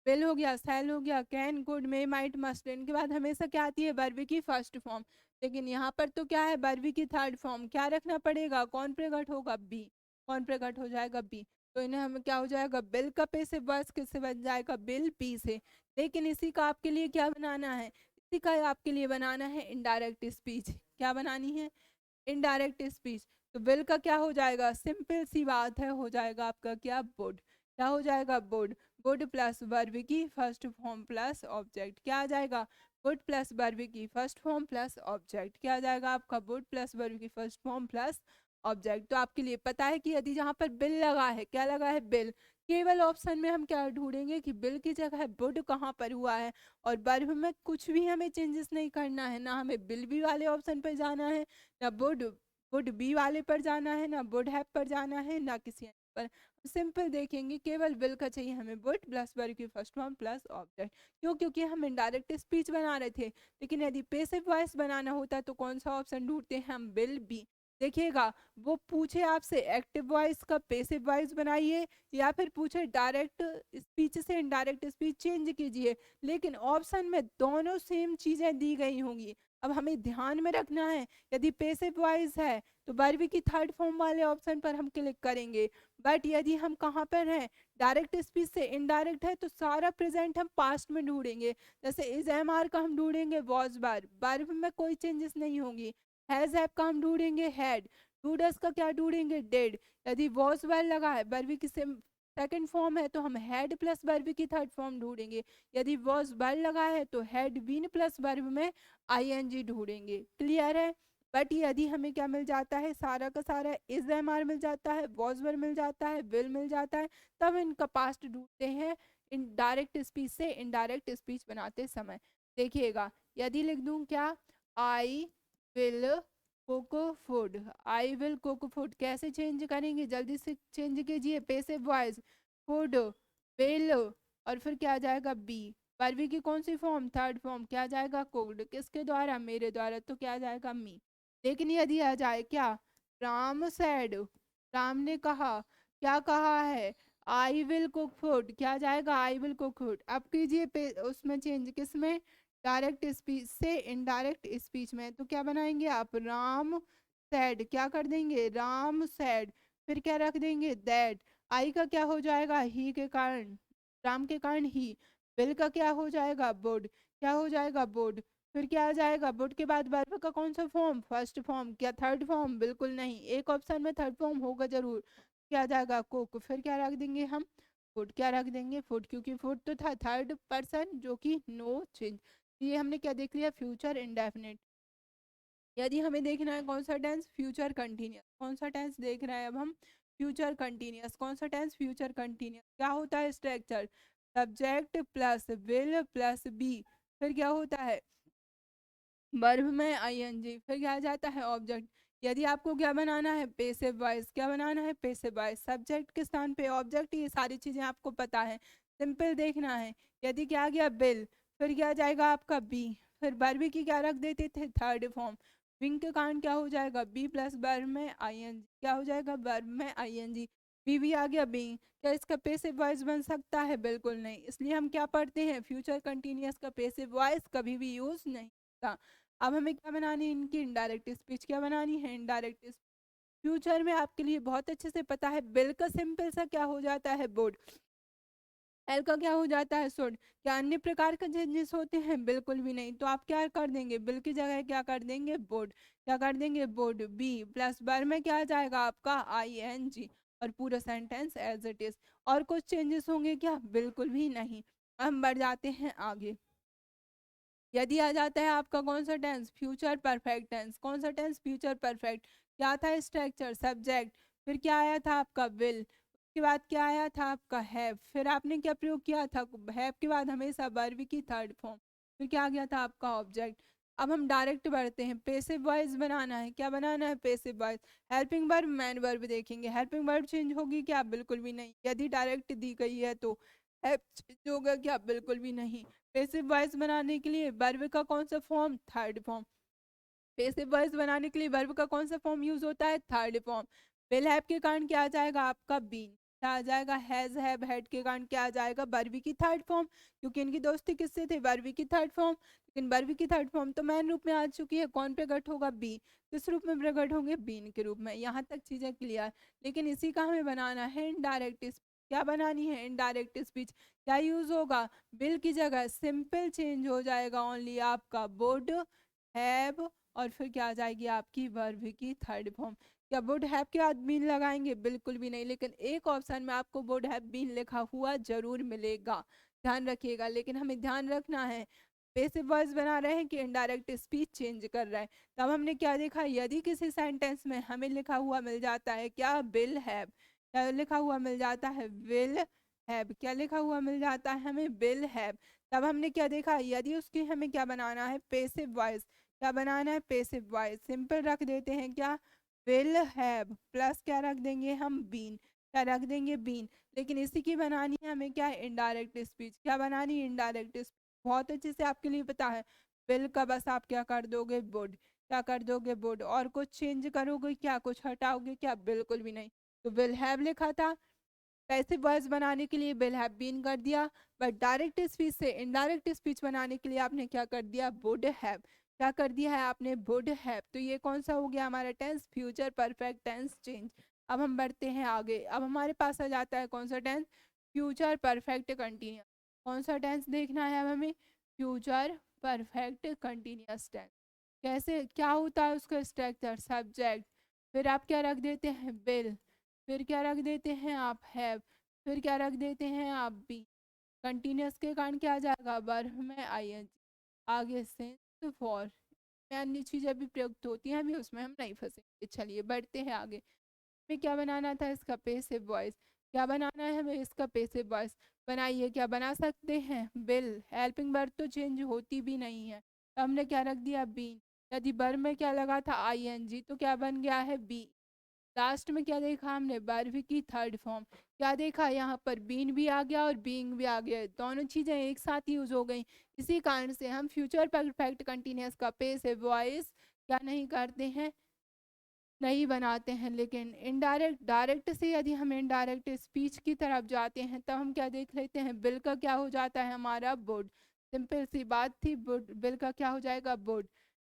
विल हो गया, शैल हो गया, can, could, may, might, must, इनके बाद हमेशा क्या आती है, वर्ब की फर्स्ट फॉर्म। लेकिन यहाँ पर तो क्या है, वर्ब की थर्ड फॉर्म। क्या रखना पड़ेगा, कौन प्रकट होगा, बी। कौन प्रकट हो जाएगा, बी। तो इन्हें हमें क्या हो जाएगा, बिल का पैसिव वॉइस किससे बन जाएगा, बिल, बी से। लेकिन इसी का आपके लिए क्या बनाना है, इसी का आपके लिए बनाना है इनडायरेक्ट स्पीच। क्या बनानी है, इनडायरेक्ट स्पीच। तो विल का क्या हो जाएगा, सिंपल सी बात है, हो जाएगा आपका क्या, वुड। क्या हो जाएगा, वुड। वुड प्लस वर्ब की फर्स्ट फॉर्म प्लस ऑब्जेक्ट। क्या आ जाएगा, वुड प्लस वर्ब की फर्स्ट फॉर्म प्लस ऑब्जेक्ट। क्या आ जाएगा आपका, वुड प्लस वर्ब की फर्स्ट फॉर्म प्लस ऑब्जेक्ट। तो आपके लिए पता है कि यदि जहाँ पर बिल लगा है, क्या लगा है, बिल, केवल ऑप्शन में हम क्या ढूंढेंगे कि बिल की जगह वुड कहाँ पर हुआ है। और वर्ब में कुछ भी हमें चेंजेस नहीं करना है, ना हमें बिल बी वाले ऑप्शन पर जाना है, ना वुड वुड बी वाले पर जाना है, ना वुड हैव पर जाना है, ना किसी पर। सिंपल देखेंगे, केवल विल का चाहिए हमें, वुड प्लस वर्ब की फर्स्ट फॉर्म प्लस ऑब्जेक्ट। क्यों, क्योंकि हम इनडायरेक्ट स्पीच बना रहे थे। लेकिन यदि पैसिव वॉइस बनाना होता तो कौन सा ऑप्शन ढूंढते हैं हम, विल बी। देखिएगा, वो पूछे आपसे एक्टिव वॉइस का पैसिव वॉइस बनाइए, या फिर पूछे डायरेक्ट स्पीच से इनडायरेक्ट स्पीच चेंज कीजिए, लेकिन ऑप्शन में दोनों सेम चीजें दी गई होंगी। अब हमें ध्यान में रखना है, यदि पैसिव वॉइस है तो वर्ब की थर्ड फॉर्म वाले ऑप्शन पर हम क्लिक करेंगे। बट यदि हम कहाँ पर हैं, डायरेक्ट स्पीच से इनडायरेक्ट है, तो सारा प्रेजेंट हम पास्ट में ढूंढेंगे। जैसे इज एम आर का हम ढूंढेंगे वॉज बार, वर्ब में कोई चेंजेस नहीं होंगी। हैज हैव का हम ढूंढेंगे हैड, डू डज का क्या ढूंढेंगे, डेड। यदि वॉज बार लगा है, वर्ब की सेकंड फॉर्म है, तो हम हैड प्लस वर्ब की थर्ड फॉर्म ढूंढेंगे। यदि वॉज बार लगा है तो हैड बीन प्लस वर्ब में आईएनजी ढूंढेंगे। क्लियर है। बट यदि हमें क्या मिल जाता है, सारा का सारा इज एम आर मिल जाता है, वॉज वर मिल जाता है, विल मिल जाता है, तब इनका पास्ट ढूंढते हैं इन डायरेक्ट स्पीच से इनडायरेक्ट स्पीच बनाते समय। देखिएगा, यदि लिख दूं क्या, I will cook food, I will cook food, कैसे चेंज करेंगे, जल्दी से चेंज कीजिए, पैसिव वॉइस, फूड, विल, और फिर क्या आ जाएगा, बी। वर्बी की कौन सी फॉर्म, थर्ड फॉर्म, क्या जाएगा, कुक्ड, किसके द्वारा, मेरे द्वारा, तो क्या जाएगा, मी। लेकिन यदि आ जाए क्या, राम सैड, राम ने कहा, क्या कहा है, आई विल कुक फूड, क्या जाएगा, आई विल कुक फूड। अब कीजिए उसमें चेंज, किसमें, डायरेक्ट स्पीच से इनडायरेक्ट स्पीच में। तो क्या बनाएंगे आप, राम सैड, क्या कर देंगे, राम सैड, फिर क्या रख देंगे, दैट। आई का क्या हो जाएगा, ही के कारण, राम के कारण ही। विल का क्या हो जाएगा, वुड, क्या हो जाएगा, वुड। फिर क्या आ जाएगा, वुड के बाद वर्ब का कौन सा फॉर्म, फर्स्ट फॉर्म, क्या थर्ड फॉर्म, बिल्कुल नहीं, एक ऑप्शन में थर्ड फॉर्म होगा जरूर। क्या आ जाएगा, कुक, फिर क्या रख देंगे हम, फूड, क्या रख देंगे, फूड, क्योंकि फूड तो था थर्ड पर्सन जो कि नो चेंज। ये हमने क्या देख लिया, फ्यूचर इंडेफिनिट। यदि हमें देखना है कौन सा टेंस, फ्यूचर कंटिन्यूअस, कौन सा टेंस देख रहे हैं अब हम, फ्यूचर कंटिन्यूअस। कौन सा टेंस, फ्यूचर कंटिन्यूअस। क्या होता है structure, subject plus will plus be, फिर क्या होता है, वर्ब में आईएनजी, फिर क्या आ जाता है, ऑब्जेक्ट। यदि आपको क्या बनाना है, पैसिव वॉइस, क्या बनाना है, पैसिव वॉइस, सब्जेक्ट के स्थान पे ऑब्जेक्ट, ये सारी चीजें आपको पता है, सिंपल देखना है। यदि क्या आ गया, बिल, फिर क्या आ जाएगा आपका, बी, फिर वर्ब की क्या रख देते थे, थर्ड फॉर्म। विंग के कारण क्या हो जाएगा, बी प्लस वर्ब में आईएनजी, क्या हो जाएगा, वर्ब में आईएनजी, बी भी आ गया, बी। क्या इसका पैसिव वॉइस बन सकता है, बिल्कुल नहीं। इसलिए हम क्या पढ़ते हैं, फ्यूचर कंटिन्यूअस का पैसिव वॉइस कभी भी यूज नहीं होता। अब हमें क्या बनानी है, इनकी इनडायरेक्ट स्पीच, क्या बनानी है, इनडायरेक्ट स्पीच। फ्यूचर में आपके लिए बहुत अच्छे से पता है, बिल का सिंपल सा क्या हो जाता है, बोर्ड। एल का क्या हो जाता है, सुड। क्या अन्य प्रकार का चेंजेस होते हैं, बिल्कुल भी नहीं। तो आप क्या कर देंगे, बिल की जगह क्या कर देंगे, बोर्ड, क्या कर देंगे, बोर्ड, बी प्लस बर में क्या आ जाएगा आपका, आईएनजी, और पूरा सेंटेंस एज इट इज। और कुछ चेंजेस होंगे क्या, बिल्कुल भी नहीं। हम बढ़ जाते हैं आगे। यदि आ जाता है आपका कौन सा टेंस, फ्यूचर परफेक्ट टेंस। कौन सा टेंस, फ्यूचर परफेक्ट। क्या था स्ट्रक्चर, सब्जेक्ट, फिर क्या आया था आपका विल, उसके बाद क्या आया था आपका हैव, फिर आपने क्या प्रयोग किया था, हैव के बाद हमेशा वर्ब की थर्ड फॉर्म, फिर क्या आ गया था आपका ऑब्जेक्ट। अब हम डायरेक्ट बढ़ते हैं, पैसिव वॉइस बनाना है, क्या बनाना है, passive voice. Helping verb, man verb देखेंगे, हेल्पिंग वर्ब चेंज होगी क्या, बिल्कुल भी नहीं। यदि डायरेक्ट दी गई है तो हेल्प चेंज होगा क्या, बिल्कुल भी नहीं। पैसिव वॉइस बनाने के लिए वर्ब का कौन सा form, third form. Passive voice बनाने के लिए वर्ब का कौन सा फॉर्म यूज होता है, थर्ड फॉर्म। विल हैव के कारण क्या आ जाएगा आपका, बीन। क्या आ जाएगा, हैज हैव हैड के कारण क्या आ जाएगा, वर्ब की थर्ड फॉर्म, क्योंकि इनकी दोस्ती किससे थे, वर्ब की थर्ड फॉर्म। लेकिन वर्ब की थर्ड फॉर्म तो मैन रूप में आ चुकी है, कौन प्रकट होगा, बी। किस रूप में प्रकट होंगे, बीन के रूप में। यहाँ तक चीजें क्लियर। लेकिन इसी का हमें बनाना है इनडायरेक्ट स्पीच। क्या बनानी है, इनडायरेक्ट स्पीच। क्या यूज होगा, विल की जगह सिंपल चेंज हो जाएगा ओनली आपका वुड हैव, और फिर क्या आ जाएगी आपकी वर्ब की थर्ड फॉर्म। क्या वुड हैव के बाद बीन लगाएंगे, बिल्कुल भी नहीं। लेकिन एक ऑप्शन में आपको वुड हैव बीन लिखा हुआ जरूर मिलेगा, ध्यान रखिएगा। लेकिन हमें ध्यान रखना है पैसिव वॉइस बना रहे हैं कि इनडायरेक्ट स्पीच चेंज कर रहा है। तब हमने क्या देखा, यदि किसी सेंटेंस में हमें लिखा हुआ मिल जाता है क्या, विल हैव, क्या लिखा हुआ मिल जाता है, विल हैव, क्या लिखा हुआ मिल जाता है हमें, विल हैव। तब हमने क्या देखा, यदि उसकी हमें क्या बनाना है, पैसिव वॉइस। क्या बनाना है, पैसिव वॉइस। सिंपल रख देते हैं क्या, विल हैव प्लस क्या रख देंगे हम, बीन। क्या रख देंगे, बीन। लेकिन इसी की बनानी है हमें क्या, इनडायरेक्ट स्पीच। क्या बनानी है, इनडायरेक्ट स्पीच। बहुत अच्छे से आपके लिए पता है, विल का बस आप क्या कर दोगे, वुड। क्या कर दोगे, वुड। और कुछ चेंज करोगे क्या, कुछ हटाओगे क्या, बिल्कुल भी नहीं। तो विल हैव लिखा था, पैसिव वॉइस बनाने के लिए विल हैव बीन कर दिया। बट डायरेक्ट स्पीच से इनडायरेक्ट स्पीच बनाने के लिए आपने क्या कर दिया, वुड हैव। क्या कर दिया है आपने, वुड हैव। तो ये कौन सा हो गया हमारा tense, future perfect tense change. अब हम बढ़ते हैं आगे। अब हमारे पास आ जाता है कौन सा टेंस, फ्यूचर परफेक्ट कंटिन्यूस। कौन सा टेंस देखना है अब हमें, फ्यूचर परफेक्ट कंटिन्यूस टेंस। कैसे, क्या होता है उसका स्ट्रक्चर, सब्जेक्ट, फिर आप क्या रख देते हैं, विल, फिर क्या रख देते हैं आप, हैव, फिर क्या रख देते हैं आप, बी। कंटिन्यूस के कारण क्या आ जाएगा, वर्ब में आईएनजी, आगे से फॉर में अन्य चीजें भी प्रयुक्त होती हैं, अभी उसमें हम नहीं फंसेंगे। चलिए बढ़ते हैं आगे। हमें क्या बनाना था, इसका पैसिव वॉइस। क्या बनाना है हमें, इसका पैसिव वॉइस। बनाइए, क्या बना सकते हैं, बिल। हेल्पिंग वर्ब तो चेंज होती भी नहीं है, तो हमने क्या रख दिया, बीन। यदि वर्ब में क्या लगा था, आईएनजी, तो क्या बन गया है, बी। लास्ट में क्या देखा हमने, वर्ब की थर्ड फॉर्म। क्या देखा, यहाँ पर बीन भी आ गया और बीइंग भी आ गया, दोनों चीजें एक साथ यूज हो गई। इसी कारण से हम फ्यूचर परफेक्ट कंटिन्यूअस का पैसिव वॉइस क्या नहीं करते हैं, नहीं बनाते हैं। लेकिन इनडायरेक्ट, डायरेक्ट से यदि हम इनडायरेक्ट स्पीच की तरफ जाते हैं, तब हम क्या देख लेते हैं, बिल का क्या हो जाता है हमारा, वुड। सिंपल सी बात थी, वुड, बिल का क्या हो जाएगा, वुड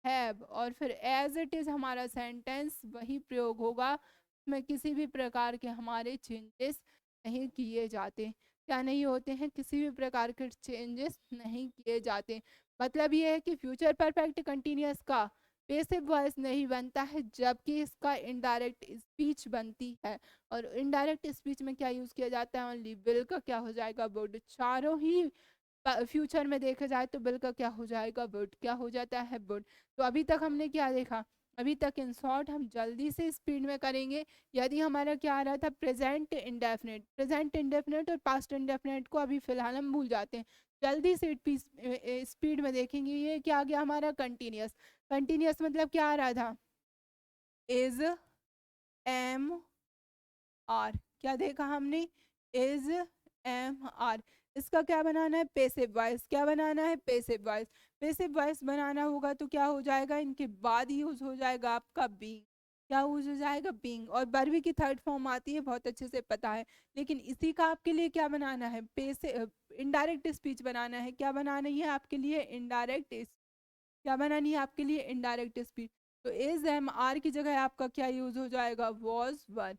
हैव। और फिर एज इट इज हमारा सेंटेंस वही प्रयोग होगा, में किसी भी प्रकार के हमारे चेंजेस नहीं किए जाते। क्या नहीं होते हैं, किसी भी प्रकार के चेंजेस नहीं किए जाते। मतलब ये है कि फ्यूचर परफेक्ट कंटिन्यूअस का पैसिव वॉइस नहीं बनता है, जबकि इसका इनडायरेक्ट स्पीच बनती है। और इनडायरेक्ट स्पीच में क्या यूज किया जाता है, ओनली विल का क्या हो जाएगा, वुड। चारों ही फ्यूचर में देखा जाए तो बिल का क्या हो जाएगा, वुड। क्या हो जाता है, वुड। तो अभी तक हमने क्या देखा, अभी तक इन शॉर्ट हम जल्दी से स्पीड में करेंगे। यदि हमारा क्या आ रहा था, प्रेजेंट इंडेफिनिट, प्रेजेंट इंडेफिनिट और पास्ट इंडेफिनिट को अभी फिलहाल हम भूल जाते हैं। जल्दी से स्पीड में देखेंगे। ये क्या आ गया हमारा, कंटिन्यूस। कंटिन्यूस मतलब क्या आ रहा था, इज, एम, आर। क्या देखा हमने, इज, एम, आर। इसका क्या बनाना है, पैसिव वॉइस। क्या बनाना है, पैसिव वॉइस। पैसिव वॉइस बनाना होगा तो क्या हो जाएगा, इनके बाद यूज हो जाएगा आपका बीइंग। क्या यूज हो जाएगा, बीइंग। और वर्ब की थर्ड फॉर्म आती है, बहुत अच्छे से पता है। लेकिन इसी का आपके लिए क्या बनाना है, पैसिव इनडायरेक्ट स्पीच बनाना है। क्या बनानी है आपके लिए, इनडायरेक्ट, क्या बनानी है आपके लिए, इनडायरेक्ट स्पीच। तो इज, एम, आर की जगह आपका क्या यूज हो जाएगा, वॉज, वर।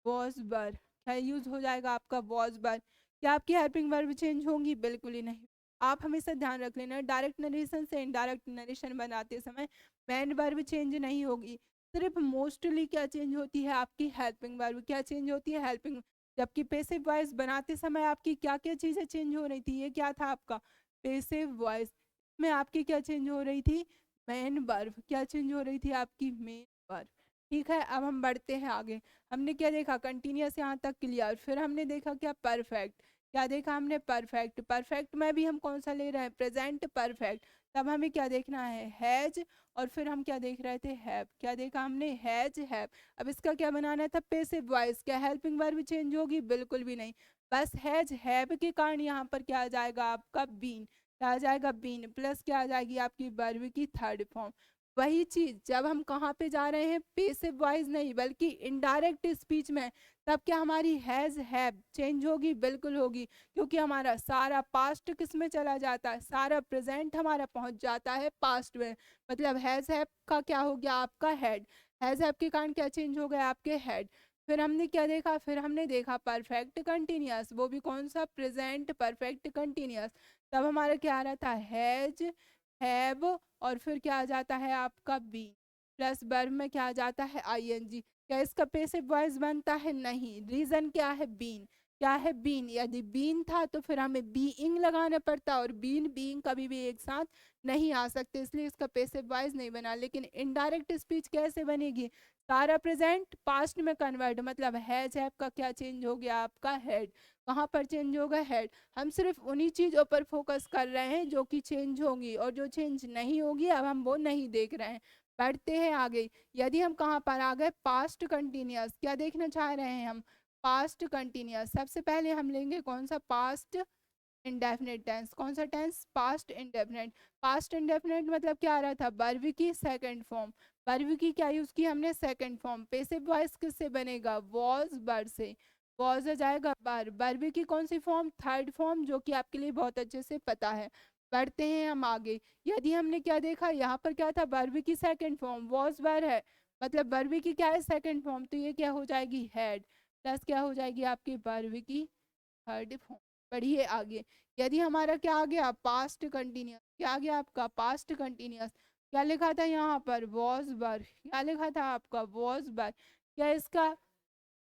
वॉज, वर। क्या यूज हो जाएगा आपका, वॉज, वर। क्या आपकी हेल्पिंग वर्ब चेंज होंगी, बिल्कुल ही नहीं। आप हमेशा ध्यान रख लेना, डायरेक्ट नरेशन से इनडायरेक्ट नरेशन बनाते समय मेन वर्ब चेंज नहीं होगी, सिर्फ मोस्टली क्या चेंज होती है, आपकी हेल्पिंग वर्ब। क्या चेंज होती है, हेल्पिंग। जबकि पैसिव वॉइस बनाते समय आपकी क्या क्या चीजें चेंज हो रही थी, ये क्या था आपका, पैसिव वॉइस में आपकी क्या चेंज हो रही थी, मेन वर्ब। क्या चेंज हो रही थी आपकी, मेन वर्ब। ठीक है, अब हम बढ़ते हैं आगे। हमने क्या देखा, कंटिन्यूअस यहाँ तक क्लियर। फिर हमने देखा क्या, परफेक्ट। क्या देखा हमने, परफेक्ट। परफेक्ट में भी हम कौन सा ले रहे हैं, प्रेजेंट परफेक्ट। तब हमें क्या देखना है, हैज। और फिर हम क्या देख रहे थे, हैव। क्या देखा हमने, हैज, हैव। अब इसका क्या बनाना था, पैसिव वॉइस। क्या हेल्पिंग वर्ब चेंज होगी, बिल्कुल भी नहीं। बस हैज हैव के कारण यहाँ पर क्या आ जाएगा आपका, बीन। क्या आ जाएगा, बीन। प्लस क्या आ जाएगी आपकी वर्ब की थर्ड फॉर्म। वही चीज जब हम कहाँ पे जा रहे हैं, पेसिव वॉइस नहीं बल्कि इनडायरेक्ट स्पीच में, तब क्या हमारी हैज हैव चेंज होगी? बिल्कुल होगी, क्योंकि हमारा सारा पास्ट किस में चला जाता है, सारा प्रेजेंट हमारा पहुंच जाता है पास्ट में। मतलब हैज हैव का क्या हो गया? आपका हेड। हैज हैव के कारण क्या चेंज हो गया? आपके हेड। फिर हमने क्या देखा? फिर हमने देखा परफेक्ट कंटिन्यूअस, वो भी कौन सा? Present perfect continuous. तब हमारा क्या आ रहा था? हैज हैव, और फिर क्या आ जाता है आपका बी, प्लस वर्ब में क्या आ जाता है? आईएनजी। क्या इसका पेसिव वॉइस बनता है? नहीं। रीजन क्या है? बीन। क्या है? बीन। यदि बीन था तो फिर हमें बीइंग लगाना पड़ता, और बीन बीइंग कभी भी एक साथ नहीं आ सकते, इसलिए इसका पेसिव वॉइस नहीं बना। लेकिन इनडायरेक्ट स्पीच कैसे बनेगी? सारा प्रेजेंट पास्ट में कन्वर्ट, मतलब हैज हैव का क्या चेंज हो गया? आपका हेड। कहाँ पर चेंज होगा? हेड। हम सिर्फ उन्हीं चीज़ों पर फोकस कर रहे हैं जो कि चेंज होंगी, और जो चेंज नहीं होगी अब हम वो नहीं देख रहे हैं। बढ़ते हैं आगे। यदि हम कहाँ पर आ गए? Past continuous. क्या देखना चाह रहे हैं हम? Past continuous. सबसे पहले हम लेंगे कौन सा? Past indefinite tense. कौन सा टेंस? Past indefinite. पास्ट इंडेफिनिट मतलब क्या आ रहा था? वर्ब की सेकंड फॉर्म। वर्ब की क्या यूज की हमने? Second form. पेसिव वॉइस किससे बनेगा? वॉज वर्ब से। वॉज आ जाएगा वर्ब। वर्ब की कौन सी फॉर्म? थर्ड फॉर्म, जो कि आपके लिए बहुत अच्छे से पता है। बढ़ते हैं हम आगे। यदि हमने क्या देखा? यहाँ पर क्या था? वर्ब की सेकंड फॉर्म वॉज वर्ब है, मतलब वर्ब की क्या है? सेकंड फॉर्म, तो ये क्या हो जाएगी? हेड। प्लस क्या हो जाएगी आपकी? वर्ब की थर्ड फॉर्म। बढ़िए आगे। यदि हमारा क्या आ गया? Past continuous. क्या आ गया आपका? Past continuous. क्या लिखा था यहाँ पर? Was verb. क्या लिखा था आपका? Was verb. क्या इसका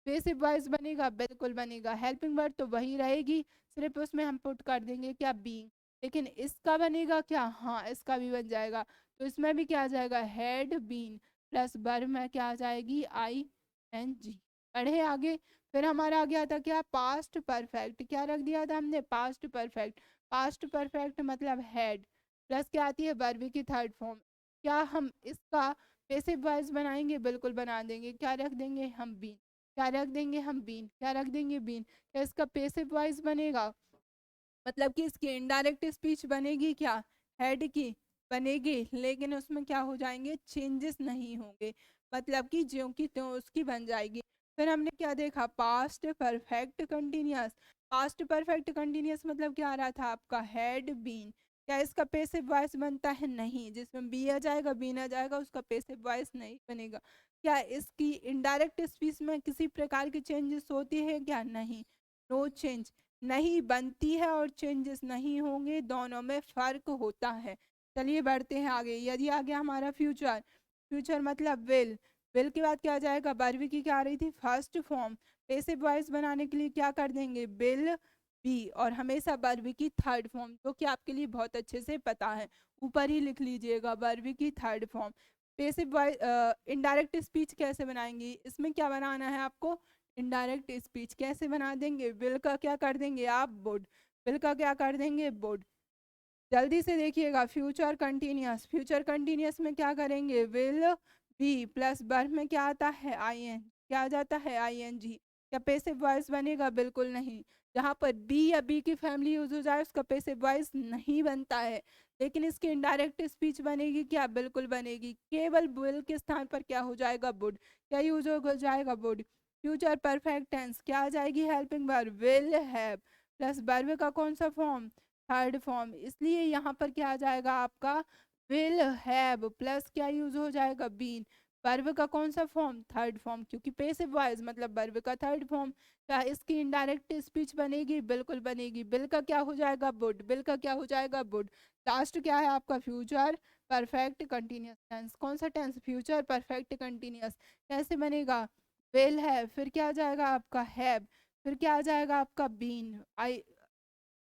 पेसिव वॉइस बनेगा? बिल्कुल बनेगा। हेल्पिंग वर्ब तो वही रहेगी, सिर्फ उसमें हम पुट कर देंगे क्या? बीइंग। लेकिन इसका बनेगा क्या? हाँ, इसका भी बन जाएगा। तो इसमें भी क्या आ जाएगा? हैड बीन, प्लस वर्ब में क्या आ जाएगी? I N G. पढ़े आगे। फिर हमारा आ गया था क्या? Past perfect. क्या रख दिया था हमने? Past perfect. पास्ट परफेक्ट मतलब हैड, प्लस क्या आती है? वर्ब की थर्ड फॉर्म। क्या हम इसका पेसिव वॉइस बनाएंगे? बिल्कुल बना देंगे। क्या रख देंगे हम? बीन। क्या रख देंगे हम? बीन। क्या रख देंगे? बीन। क्या इसका पेसिव वॉइस बनेगा? मतलब कि इसकी इनडायरेक्ट स्पीच बनेगी क्या? हेड की बनेगी, लेकिन उसमें क्या हो जाएंगे? चेंजेस नहीं होंगे, मतलब कि ज्यों की त्यों उसकी बन जाएगी। फिर हमने क्या देखा? Past perfect continuous. Past perfect continuous मतलब क्या आ रहा था आपका? Had been. क्या इसका पेसिव वॉइस बनता है? नहीं। जिसमें बी आ जाएगा, बीन आ जाएगा, उसका पेसिव वॉइस नहीं बनेगा। क्या इसकी इनडायरेक्ट स्पीच में किसी प्रकार की चेंजेस होती है क्या? नहीं। No change. नहीं बनती है और चेंजेस नहीं होंगे, दोनों में फर्क होता है। चलिए बढ़ते हैं आगे। यदि आ गया हमारा फ्यूचर। फ्यूचर मतलब विल। विल के बाद क्या आ जाएगा? वर्ब की क्या आ रही थी? First form. पेसिव वॉइस बनाने के लिए क्या कर देंगे? विल बी, और हमेशा वर्ब की थर्ड फॉर्म, जो कि आपके लिए बहुत अच्छे से पता है, ऊपर ही लिख लीजिएगा, वर्ब की third form. Passive voice indirect speech कैसे बनाएंगे? इसमें क्या बनाना है आपको? इनडायरेक्ट स्पीच कैसे बना देंगे? विल का क्या कर देंगे आप? वुड। विल का क्या कर देंगे? वुड। जल्दी से देखिएगा। Future continuous. फ्यूचर कंटिन्यूअस में क्या करेंगे? विल बी, प्लस वर्ब में क्या आता है? I N. क्या आ जाता है? I N G. क्या पेसिव वॉइस बनेगा? बिल्कुल नहीं। जहाँ पर बी या बी की फैमिली यूज हो जाए उसका पेसिव वॉइस नहीं बनता है, लेकिन इसकी इनडायरेक्ट स्पीच बनेगी क्या? बिल्कुल बनेगी। केवल विल के स्थान पर क्या हो जाएगा? वुड। क्या यूज हो जाएगा? वुड। फ्यूचर परफेक्ट टेंस क्या आ जाएगी? Helping verb will have, plus verb का कौन सा फॉर्म? Third form. इसलिए यहाँ पर क्या आ जाएगा आपका? विल हैव, प्लस क्या यूज हो जाएगा? बीन। वर्ब का कौन सा फॉर्म? थर्ड फॉर्म, क्योंकि पेसिव वॉइस मतलब वर्ब का थर्ड फॉर्म। क्या इसकी इनडायरेक्ट स्पीच बनेगी? बिल्कुल बनेगी। बिल का क्या हो जाएगा? वुड। बिल का क्या हो जाएगा? वुड। लास्ट क्या है आपका? Future perfect continuous tense. कौन सा टेंस? Future perfect continuous. कैसे बनेगा? विल हैव, फिर क्या आ जाएगा आपका? हैव, फिर क्या आ जाएगा आपका? बीन। आई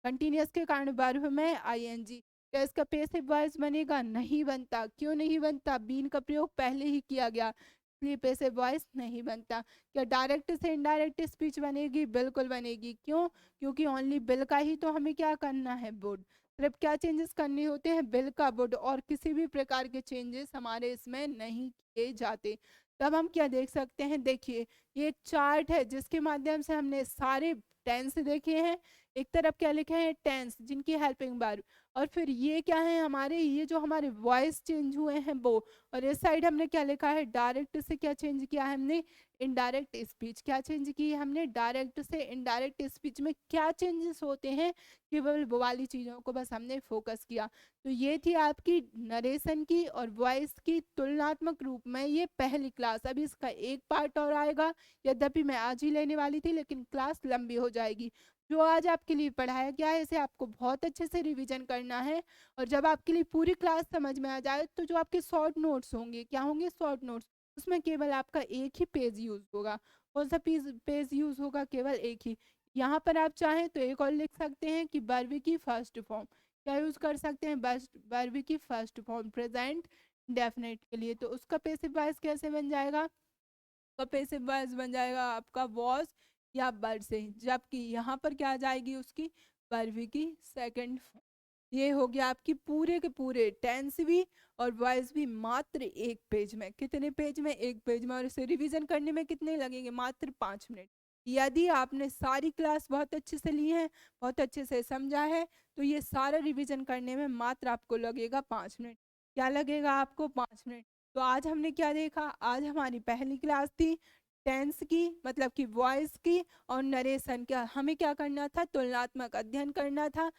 कंटिन्यूअस के कारण वर्ब में आईएनजी। क्या इसका पेसिव वॉइस बनेगा? नहीं बनता। क्यों नहीं बनता? बीन का प्रयोग पहले ही किया गया, इसलिए पेसिव वॉइस नहीं बनता। क्या डायरेक्ट से इनडायरेक्ट स्पीच बनेगी? बिल्कुल बनेगी। क्यों? क्योंकि ओनली बिल का ही तो हमें क्या करना है? वुड। सिर्फ क्या चेंजेस करने होते हैं? बिल का वुड, और किसी भी प्रकार के चेंजेस हमारे इसमें नहीं किए जाते। तब हम क्या देख सकते हैं? देखिए, ये एक चार्ट है जिसके माध्यम से हमने सारे टेंस देखे हैं। एक तरफ क्या लिखे हैं टेंस जिनकी हेल्पिंग वर्ब, और फिर ये क्या है हमारे, ये जो हमारे वॉइस चेंज हुए हैं वो, और इस साइड हमने क्या लिखा है डायरेक्ट से क्या चेंज किया है हमने इनडायरेक्ट स्पीच। क्या चेंज की है हमने डायरेक्ट से इनडायरेक्ट स्पीच में क्या चेंजेस होते हैं, केवल वो वाली चीज़ों को बस हमने फोकस किया। तो ये थी आपकी नरेशन की और वॉइस की तुलनात्मक रूप में ये पहली क्लास। अभी इसका एक पार्ट और आएगा, यद्यपि मैं आज ही लेने वाली थी लेकिन क्लास लंबी हो जाएगी। जो आज आपके लिए पढ़ाया गया है इसे आपको बहुत अच्छे से रिवीजन करना है, और जब आपके लिए पूरी क्लास समझ में आ जाए तो जो आपके शॉर्ट नोट्स होंगे, क्या होंगे शॉर्ट नोट्स, उसमें केवल आपका एक ही पेज यूज होगा। कौन सा पेज यूज होगा, केवल एक ही। यहाँ पर आप चाहें तो एक और लिख सकते हैं कि वर्ब की फर्स्ट फॉर्म, क्या यूज कर सकते हैं वर्ब की फर्स्ट फॉर्म प्रेजेंट डेफिनेट के लिए, तो उसका पैसिव वॉइस कैसे बन जाएगा, का पैसिव वॉइस बन जाएगा आपका वॉज या वर से, जबकि यहाँ पर क्या आ जाएगी उसकी वर्ब की सेकंड फॉर्म। ये हो गया आपकी पूरे के पूरे टेंस भी और वॉइस भी मात्र एक पेज में। कितने पेज में, एक पेज में, और इसे रिवीजन करने में कितने लगेंगे, मात्र 5 मिनट। यदि आपने सारी क्लास बहुत अच्छे से ली है, बहुत अच्छे से समझा है, तो ये सारा रिवीजन करने में मात्र आपको लगेगा 5 मिनट। क्या लगेगा आपको, 5 मिनट। तो आज हमने क्या देखा, आज हमारी पहली क्लास थी टेंस की, मतलब कि वॉइस की और नरेशन का। हमें क्या करना था, तुलनात्मक अध्ययन करना था,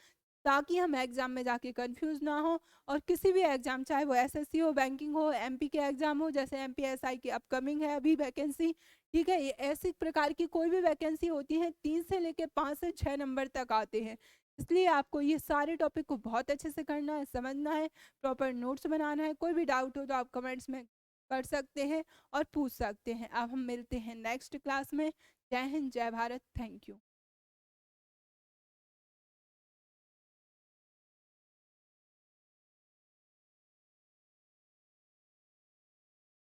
ताकि हम एग्जाम में जाके कंफ्यूज ना हो। और किसी भी एग्जाम, चाहे वो एसएससी हो, बैंकिंग हो, एमपी के एग्जाम हो, जैसे एमपीएसआई की अपकमिंग है अभी वैकेंसी, ठीक है, ये ऐसी प्रकार की कोई भी वैकेंसी होती है 3 से लेकर 5 से 6 नंबर तक आते हैं। इसलिए आपको ये सारे टॉपिक को बहुत अच्छे से करना है, समझना है, प्रॉपर नोट्स बनाना है। कोई भी डाउट हो तो आप कमेंट्स में कर सकते हैं और पूछ सकते हैं। अब हम मिलते हैं नेक्स्ट क्लास में। जय हिंद, जय भारत, थैंक यू।